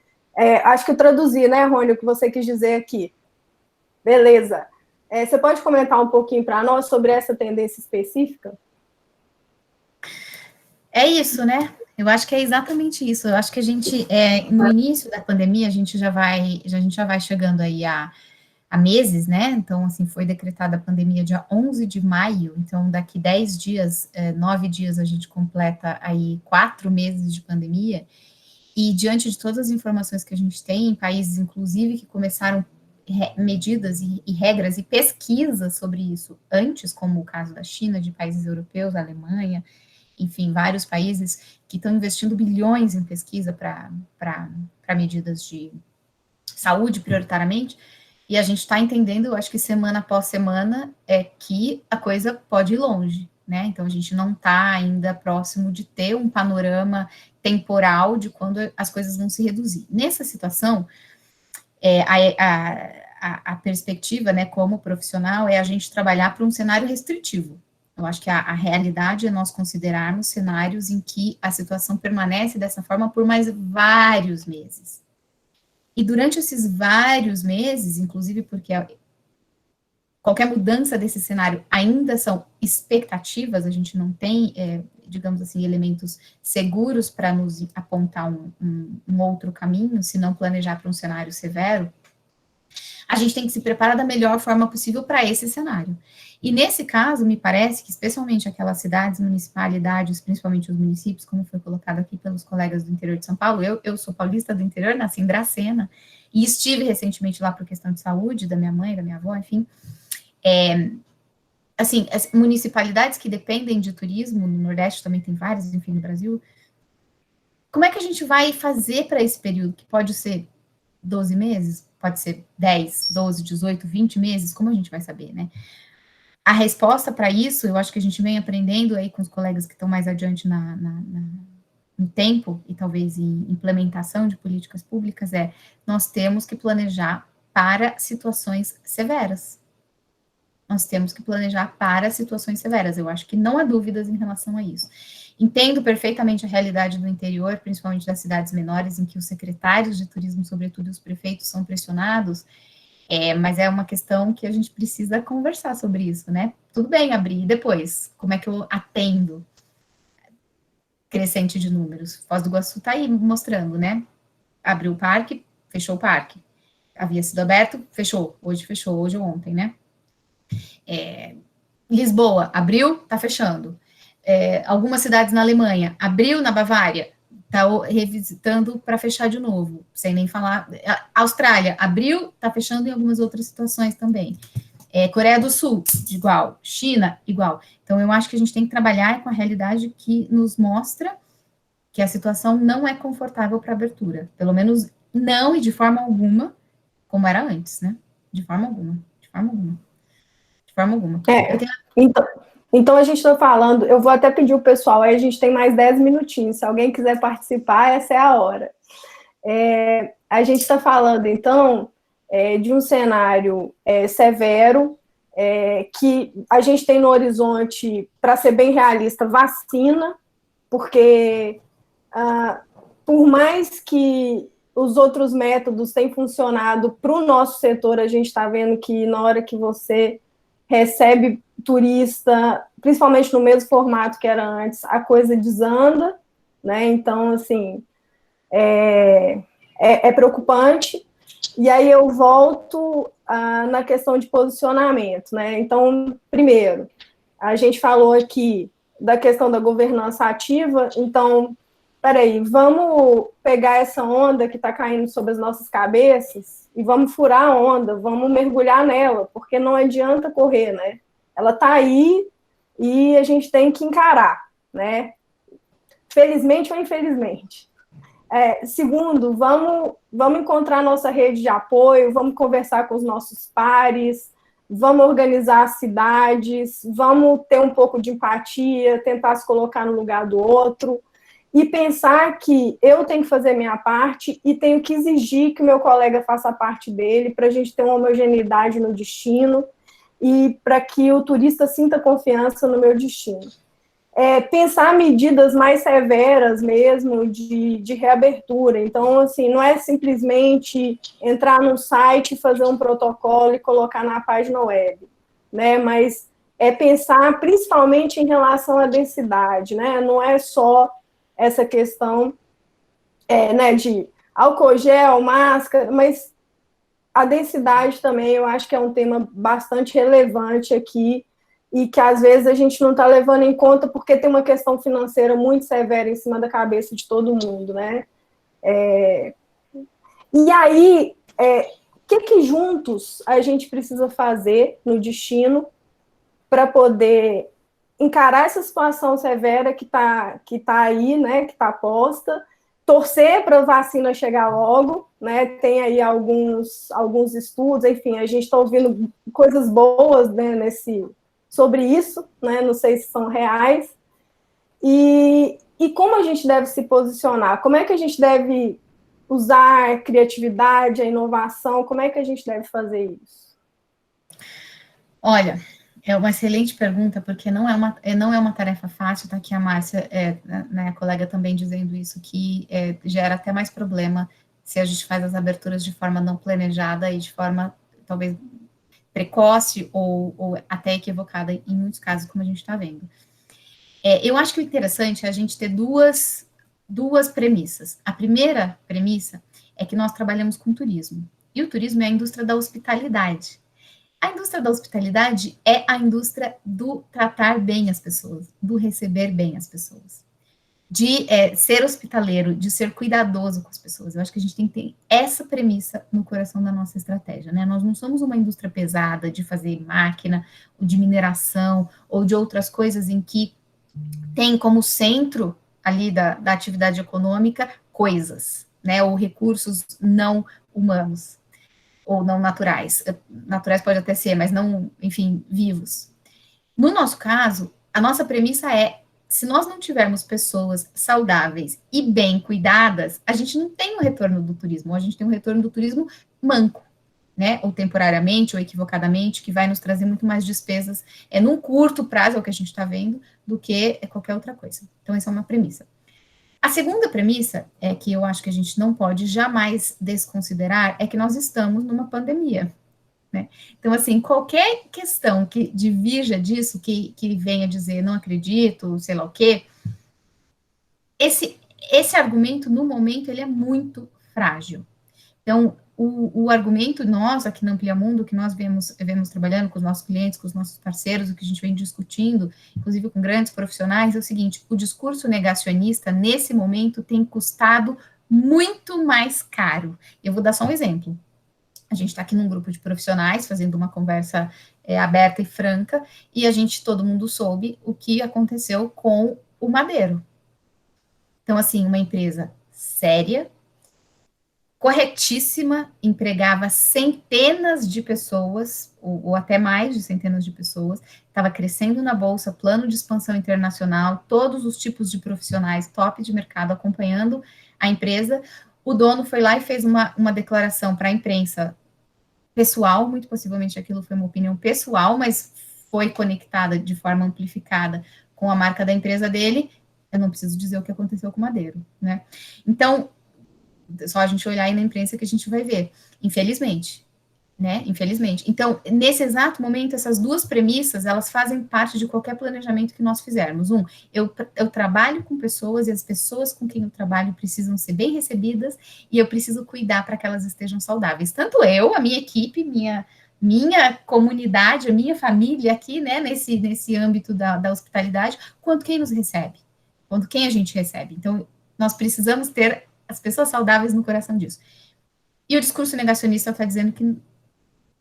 Acho que eu traduzi, né, Rony, o que você quis dizer aqui. Beleza. Você pode comentar um pouquinho para nós sobre essa tendência específica? É isso, né? Eu acho que é exatamente isso. Eu acho que a gente, no início da pandemia, a gente já vai chegando aí há meses, né? Então, assim, foi decretada a pandemia dia 11 de maio, então daqui 10 dias, 9 dias, a gente completa aí 4 meses de pandemia, e diante de todas as informações que a gente tem, em países, inclusive, que começaram medidas e regras e pesquisas sobre isso antes, como o caso da China, de países europeus, a Alemanha, enfim, vários países que estão investindo bilhões em pesquisa para medidas de saúde, prioritariamente, e a gente está entendendo, eu acho que semana após semana, que a coisa pode ir longe, né? Então, a gente não está ainda próximo de ter um panorama temporal de quando as coisas vão se reduzir. Nessa situação, a perspectiva, né, como profissional, é a gente trabalhar para um cenário restritivo. Eu acho que a realidade é nós considerarmos cenários em que a situação permanece dessa forma por mais vários meses. E durante esses vários meses, inclusive porque qualquer mudança desse cenário ainda são expectativas, a gente não tem, digamos assim, elementos seguros para nos apontar um outro caminho, se não planejar para um cenário severo, a gente tem que se preparar da melhor forma possível para esse cenário. E nesse caso, me parece que, especialmente aquelas cidades, municipalidades, principalmente os municípios, como foi colocado aqui pelos colegas do interior de São Paulo, eu sou paulista do interior, nasci em Dracena, e estive recentemente lá por questão de saúde, da minha mãe, da minha avó, enfim. Assim, as municipalidades que dependem de turismo, no Nordeste também tem várias, enfim, no Brasil, como é que a gente vai fazer para esse período, que pode ser 12 meses, pode ser 10, 12, 18, 20 meses, como a gente vai saber, né? A resposta para isso, eu acho que a gente vem aprendendo aí com os colegas que estão mais adiante no tempo, e talvez em implementação de políticas públicas, nós temos que planejar para situações severas. Nós temos que planejar para situações severas. Eu acho que não há dúvidas em relação a isso. Entendo perfeitamente a realidade do interior, principalmente das cidades menores, em que os secretários de turismo, sobretudo os prefeitos, são pressionados, mas é uma questão que a gente precisa conversar sobre isso, né? Tudo bem abrir, e depois? Como é que eu atendo crescente de números? Foz do Iguaçu está aí mostrando, né? Abriu o parque, fechou o parque. Havia sido aberto, fechou, hoje ou ontem, né? Lisboa, abriu, está fechando. Algumas cidades na Alemanha, abriu na Bavária, está revisitando para fechar de novo, sem nem falar. Austrália, abriu, está fechando em algumas outras situações também. Coreia do Sul, igual. China, igual. Então, eu acho que a gente tem que trabalhar com a realidade que nos mostra que a situação não é confortável para abertura. Pelo menos não e de forma alguma, como era antes, né? De forma alguma. De forma alguma. De forma alguma. Então, a gente está falando, eu vou até pedir o pessoal, aí a gente tem mais 10 minutinhos, se alguém quiser participar, essa é a hora. A gente está falando, então, de um cenário severo, que a gente tem no horizonte, para ser bem realista, vacina, porque por mais que os outros métodos tenham funcionado para o nosso setor, a gente está vendo que na hora que você recebe turista, principalmente no mesmo formato que era antes, a coisa desanda, né? Então, assim, é preocupante. E aí eu volto na questão de posicionamento, né? Então, primeiro, a gente falou aqui da questão da governança ativa, então, peraí, vamos pegar essa onda que está caindo sobre as nossas cabeças e vamos furar a onda, vamos mergulhar nela, porque não adianta correr, né? Ela está aí e a gente tem que encarar, né? Felizmente ou infelizmente. Segundo, vamos encontrar nossa rede de apoio, vamos conversar com os nossos pares, vamos organizar as cidades, vamos ter um pouco de empatia, tentar se colocar no lugar do outro, e pensar que eu tenho que fazer minha parte e tenho que exigir que o meu colega faça a parte dele, para a gente ter uma homogeneidade no destino e para que o turista sinta confiança no meu destino. Pensar medidas mais severas mesmo de reabertura. Então, assim, não é simplesmente entrar no site, fazer um protocolo e colocar na página web, né? Mas pensar principalmente em relação à densidade, né? Não é só essa questão né, de álcool gel, máscara, mas a densidade também, eu acho que é um tema bastante relevante aqui, e que às vezes a gente não está levando em conta porque tem uma questão financeira muito severa em cima da cabeça de todo mundo, né? E aí, o que juntos a gente precisa fazer no destino para poder encarar essa situação severa que tá aí, né, que está posta, torcer para a vacina chegar logo, né? Tem aí alguns estudos, enfim, a gente está ouvindo coisas boas, né, sobre isso, né? Não sei se são reais. E como a gente deve se posicionar? Como é que a gente deve usar a criatividade, a inovação? Como é que a gente deve fazer isso? Olha, é uma excelente pergunta, porque não é uma tarefa fácil, tá aqui a Márcia, né, a colega também dizendo isso, que gera até mais problema se a gente faz as aberturas de forma não planejada e de forma, talvez, precoce ou até equivocada, em muitos casos, como a gente está vendo. Eu acho que o interessante é a gente ter duas premissas. A primeira premissa é que nós trabalhamos com turismo, e o turismo é a indústria da hospitalidade. A indústria da hospitalidade é a indústria do tratar bem as pessoas, do receber bem as pessoas, de ser hospitaleiro, de ser cuidadoso com as pessoas. Eu acho que a gente tem que ter essa premissa no coração da nossa estratégia, né? Nós não somos uma indústria pesada de fazer máquina, ou de mineração, ou de outras coisas em que tem como centro ali da atividade econômica coisas, né? Ou recursos não humanos, ou não naturais. Naturais pode até ser, mas não, enfim, vivos. No nosso caso, a nossa premissa é, se nós não tivermos pessoas saudáveis e bem cuidadas, a gente não tem um retorno do turismo, ou a gente tem um retorno do turismo manco, né, ou temporariamente, ou equivocadamente, que vai nos trazer muito mais despesas, num curto prazo, é o que a gente está vendo, do que qualquer outra coisa. Então, essa é uma premissa. A segunda premissa, que eu acho que a gente não pode jamais desconsiderar, é que nós estamos numa pandemia, né? Então, assim, qualquer questão que divirja disso, que venha dizer não acredito, sei lá o quê, esse argumento, no momento, ele é muito frágil. Então, o argumento nós, aqui na Amplia Mundo, que nós vemos trabalhando com os nossos clientes, com os nossos parceiros, o que a gente vem discutindo, inclusive com grandes profissionais, é o seguinte: o discurso negacionista, nesse momento, tem custado muito mais caro. Eu vou dar só um exemplo. A gente está aqui num grupo de profissionais, fazendo uma conversa aberta e franca, e todo mundo soube o que aconteceu com o Madeiro. Então, assim, uma empresa séria, corretíssima, empregava centenas de pessoas, ou até mais de centenas de pessoas, estava crescendo na bolsa, plano de expansão internacional, todos os tipos de profissionais top de mercado acompanhando a empresa. O dono foi lá e fez uma declaração para a imprensa pessoal, muito possivelmente aquilo foi uma opinião pessoal, mas foi conectada de forma amplificada com a marca da empresa dele. Eu não preciso dizer o que aconteceu com o Madeiro, né? Então, só a gente olhar aí na imprensa que a gente vai ver, infelizmente, né? Infelizmente. Então, nesse exato momento, essas duas premissas, elas fazem parte de qualquer planejamento que nós fizermos. Eu trabalho com pessoas e as pessoas com quem eu trabalho precisam ser bem recebidas e eu preciso cuidar para que elas estejam saudáveis. Tanto eu, a minha equipe, minha comunidade, a minha família aqui, né, nesse âmbito da hospitalidade, quanto quem nos recebe, quanto quem a gente recebe. Então, nós precisamos ter as pessoas saudáveis no coração disso. E o discurso negacionista está dizendo que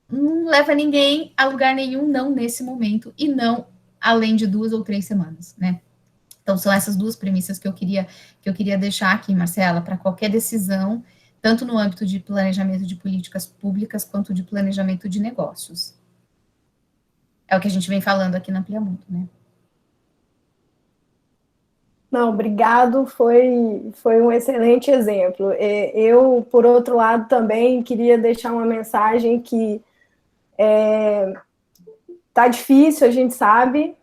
não leva ninguém a lugar nenhum, não nesse momento, e não além de 2 ou 3 semanas, né? Então, são essas duas premissas que eu queria deixar aqui, Marcela, para qualquer decisão, tanto no âmbito de planejamento de políticas públicas, quanto de planejamento de negócios. É o que a gente vem falando aqui na Amplia Mundo, né? Não, obrigado, foi um excelente exemplo. Eu, por outro lado, também queria deixar uma mensagem que tá difícil, a gente sabe,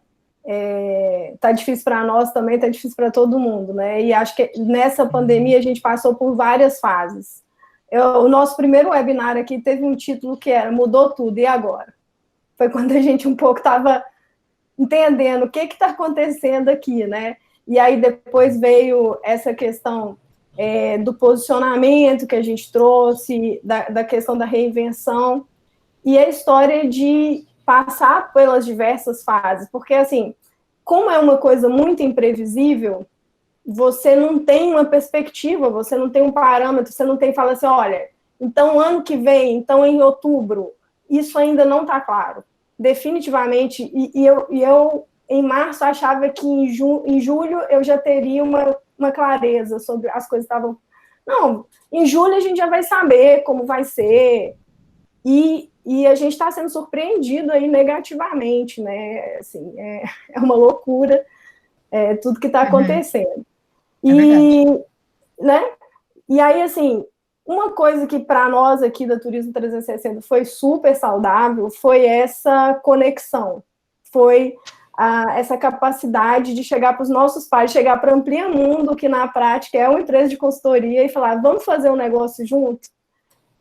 tá difícil para nós também, tá difícil para todo mundo, né? E acho que nessa pandemia a gente passou por várias fases. O nosso primeiro webinar aqui teve um título que era Mudou Tudo, e agora? Foi quando a gente um pouco estava entendendo o que está acontecendo aqui, né? E aí depois veio essa questão do posicionamento que a gente trouxe, da questão da reinvenção, e a história de passar pelas diversas fases, porque, assim, como é uma coisa muito imprevisível, você não tem uma perspectiva, você não tem um parâmetro, você não tem, fala assim, olha, então ano que vem, então em outubro, isso ainda não está claro, definitivamente, e eu em março achava que em julho eu já teria uma clareza sobre as coisas estavam... Não, em julho a gente já vai saber como vai ser, e a gente está sendo surpreendido aí negativamente, né? Assim, é uma loucura tudo que está acontecendo. E, né? E aí, assim, uma coisa que para nós aqui da Turismo 360 foi super saudável foi essa conexão, foi essa capacidade de chegar para os nossos pais, chegar para a Amplia Mundo, que na prática é uma empresa de consultoria, e falar, vamos fazer um negócio junto?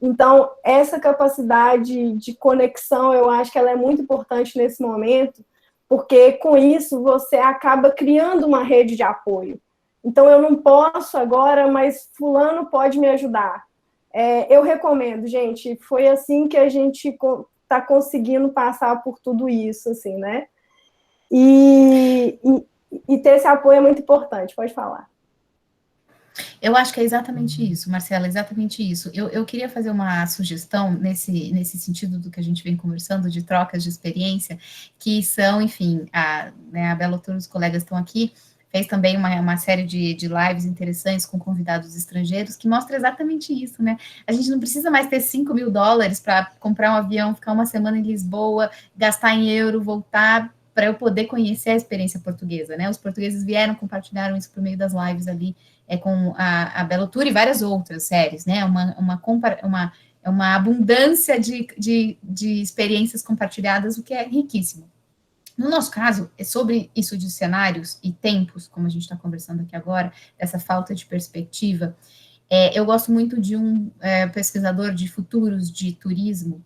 Então, essa capacidade de conexão, eu acho que ela é muito importante nesse momento, porque com isso você acaba criando uma rede de apoio. Então, eu não posso agora, mas fulano pode me ajudar. Eu recomendo, gente, foi assim que a gente está conseguindo passar por tudo isso, assim, né? E ter esse apoio é muito importante, pode falar. Eu acho que é exatamente isso, Marcela, exatamente isso. Eu queria fazer uma sugestão nesse sentido do que a gente vem conversando, de trocas de experiência, que são, enfim, a Bela, todos os colegas estão aqui, fez também uma série de lives interessantes com convidados estrangeiros, que mostra exatamente isso, né? A gente não precisa mais ter $5 mil para comprar um avião, ficar uma semana em Lisboa, gastar em euro, voltar, para eu poder conhecer a experiência portuguesa, né? Os portugueses vieram, compartilharam isso por meio das lives ali, com a Belo Tour e várias outras séries, né? Uma abundância de experiências compartilhadas, o que é riquíssimo. No nosso caso, sobre isso de cenários e tempos, como a gente está conversando aqui agora, essa falta de perspectiva, eu gosto muito de um pesquisador de futuros de turismo,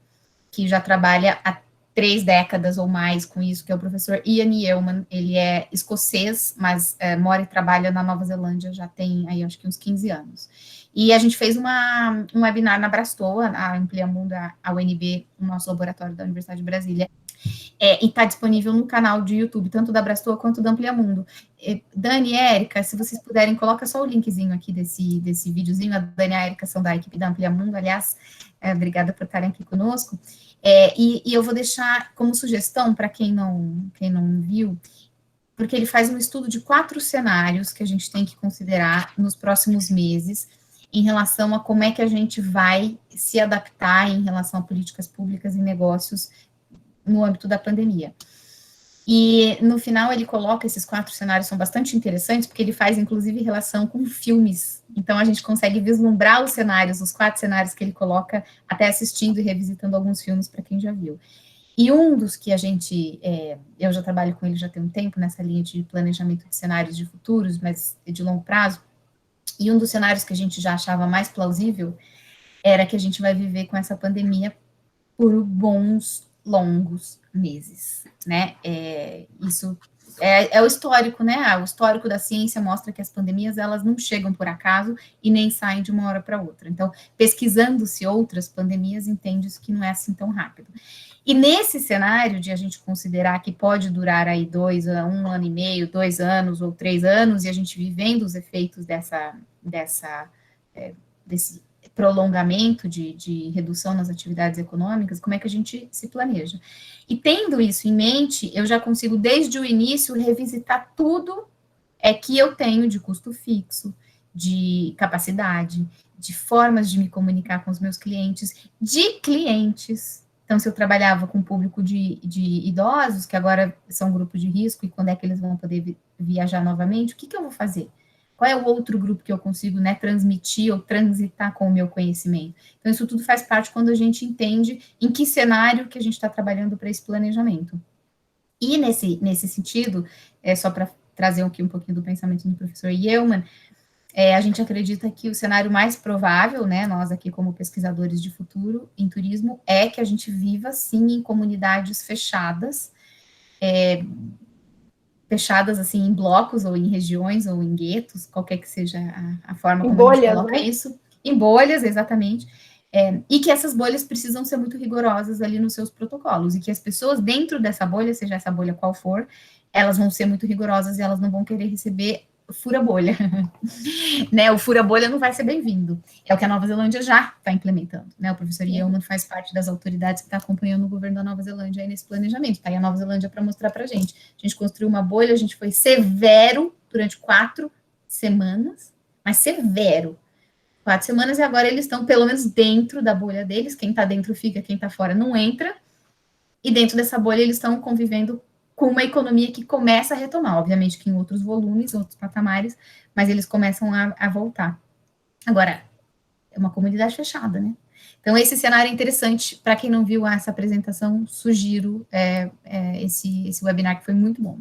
que já trabalha há 3 décadas ou mais com isso, que é o professor Ian Yeoman. Ele é escocês, mas mora e trabalha na Nova Zelândia, já tem aí acho que uns 15 anos. E a gente fez um webinar na Brastoa, a Amplia Mundo, a UNB, o nosso laboratório da Universidade de Brasília, e está disponível no canal de YouTube, tanto da Brastoa quanto da Amplia Mundo. Dani e Érica, se vocês puderem, coloca só o linkzinho aqui desse videozinho. A Dani e a Érica são da equipe da Amplia Mundo, aliás, obrigada por estarem aqui conosco. E eu vou deixar como sugestão para quem não viu, porque ele faz um estudo de 4 cenários que a gente tem que considerar nos próximos meses, em relação a como é que a gente vai se adaptar em relação a políticas públicas e negócios no âmbito da pandemia. E no final ele coloca esses 4 cenários, são bastante interessantes, porque ele faz inclusive relação com filmes, então a gente consegue vislumbrar os cenários, os 4 cenários que ele coloca, até assistindo e revisitando alguns filmes para quem já viu. E um dos que a gente, eu já trabalho com ele já tem um tempo, nessa linha de planejamento de cenários de futuros, mas de longo prazo, e um dos cenários que a gente já achava mais plausível era que a gente vai viver com essa pandemia por bons, longos meses, né? Isso é o histórico, né? O histórico da ciência mostra que as pandemias, elas não chegam por acaso e nem saem de uma hora para outra. Então, pesquisando-se outras pandemias, entende-se que não é assim tão rápido. E nesse cenário de a gente considerar que pode durar aí 1 ano e meio, 2 anos ou 3 anos, e a gente vivendo os efeitos desse prolongamento de redução nas atividades econômicas, como é que a gente se planeja? E tendo isso em mente, eu já consigo, desde o início, revisitar tudo que eu tenho de custo fixo, de capacidade, de formas de me comunicar com os meus clientes, de clientes. Então, se eu trabalhava com público de idosos, que agora são grupo de risco, e quando é que eles vão poder viajar novamente, o que eu vou fazer? Qual é o outro grupo que eu consigo, né, transmitir ou transitar com o meu conhecimento? Então, isso tudo faz parte quando a gente entende em que cenário que a gente está trabalhando para esse planejamento. E nesse sentido, só para trazer aqui um pouquinho do pensamento do professor Yeoman, a gente acredita que o cenário mais provável, né, nós aqui como pesquisadores de futuro em turismo, é que a gente viva, sim, em comunidades fechadas, fechadas, assim, em blocos, ou em regiões, ou em guetos, qualquer que seja a forma como bolhas, a gente coloca, né? Isso, em bolhas, exatamente, e que essas bolhas precisam ser muito rigorosas ali nos seus protocolos, e que as pessoas dentro dessa bolha, seja essa bolha qual for, elas vão ser muito rigorosas e elas não vão querer receber fura-bolha, né? O fura-bolha não vai ser bem-vindo. É o que a Nova Zelândia já está implementando, né? O professor Yeoman faz parte das autoridades que está acompanhando o governo da Nova Zelândia aí nesse planejamento. Tá aí a Nova Zelândia para mostrar para a gente. A gente construiu uma bolha, a gente foi severo durante 4 semanas, mas severo. 4 semanas e agora eles estão pelo menos dentro da bolha deles. Quem está dentro fica, quem está fora não entra. E dentro dessa bolha eles estão convivendo com uma economia que começa a retomar, obviamente que em outros volumes, outros patamares, mas eles começam a voltar. Agora, é uma comunidade fechada, né? Então, esse cenário é interessante. Para quem não viu essa apresentação, sugiro esse webinar, que foi muito bom.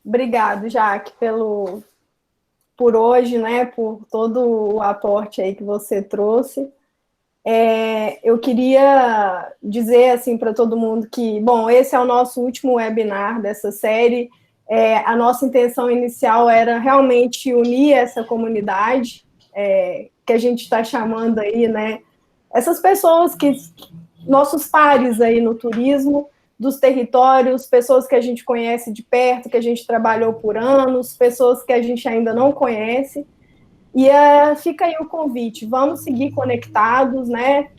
Obrigado, Jaque, por hoje, né, por todo o aporte aí que você trouxe. Eu queria dizer assim para todo mundo que, bom, esse é o nosso último webinar dessa série. A nossa intenção inicial era realmente unir essa comunidade, que a gente está chamando aí, né, essas pessoas nossos pares aí no turismo, dos territórios, pessoas que a gente conhece de perto, que a gente trabalhou por anos, pessoas que a gente ainda não conhece. E fica aí o convite, vamos seguir conectados, né?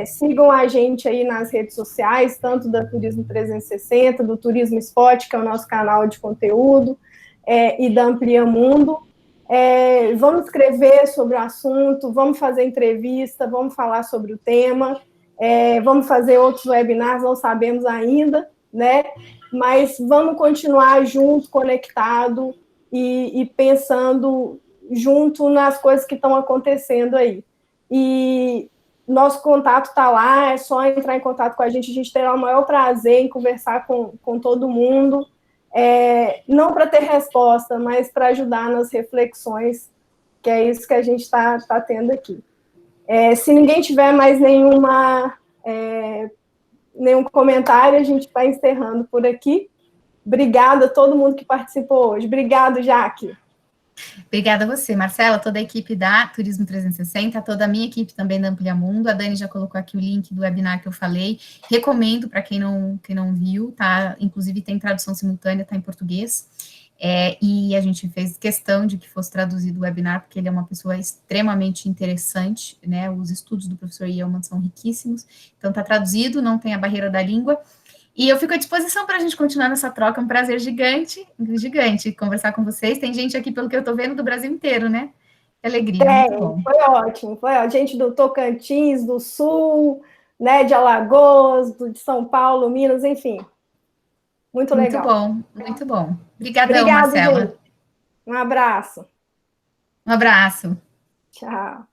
Sigam a gente aí nas redes sociais, tanto da Turismo 360, do Turismo Spot, que é o nosso canal de conteúdo, e da Amplia Mundo. Vamos escrever sobre o assunto, vamos fazer entrevista, vamos falar sobre o tema, vamos fazer outros webinars, não sabemos ainda, né? Mas vamos continuar junto, conectado e pensando junto nas coisas que estão acontecendo aí. E nosso contato está lá, é só entrar em contato com a gente terá o maior prazer em conversar com todo mundo, não para ter resposta, mas para ajudar nas reflexões, que é isso que a gente está tendo aqui. Se ninguém tiver mais nenhum comentário, a gente vai encerrando por aqui. Obrigada a todo mundo que participou hoje. Obrigado, Jaque. Obrigada a você, Marcela, toda a equipe da Turismo 360, toda a minha equipe também da Amplia Mundo. A Dani já colocou aqui o link do webinar que eu falei. Recomendo para quem não viu, tá? Inclusive tem tradução simultânea, tá em português. E a gente fez questão de que fosse traduzido o webinar, porque ele é uma pessoa extremamente interessante, né? Os estudos do professor Yeoman são riquíssimos. Então, tá traduzido, não tem a barreira da língua. E eu fico à disposição para a gente continuar nessa troca, é um prazer gigante conversar com vocês. Tem gente aqui, pelo que eu estou vendo, do Brasil inteiro, né? Que alegria, muito bom. Foi ótimo, gente do Tocantins, do Sul, né, de Alagoas, de São Paulo, Minas, enfim. Muito legal. Muito bom. Obrigadão, Marcela. Gente. Um abraço. Um abraço. Tchau.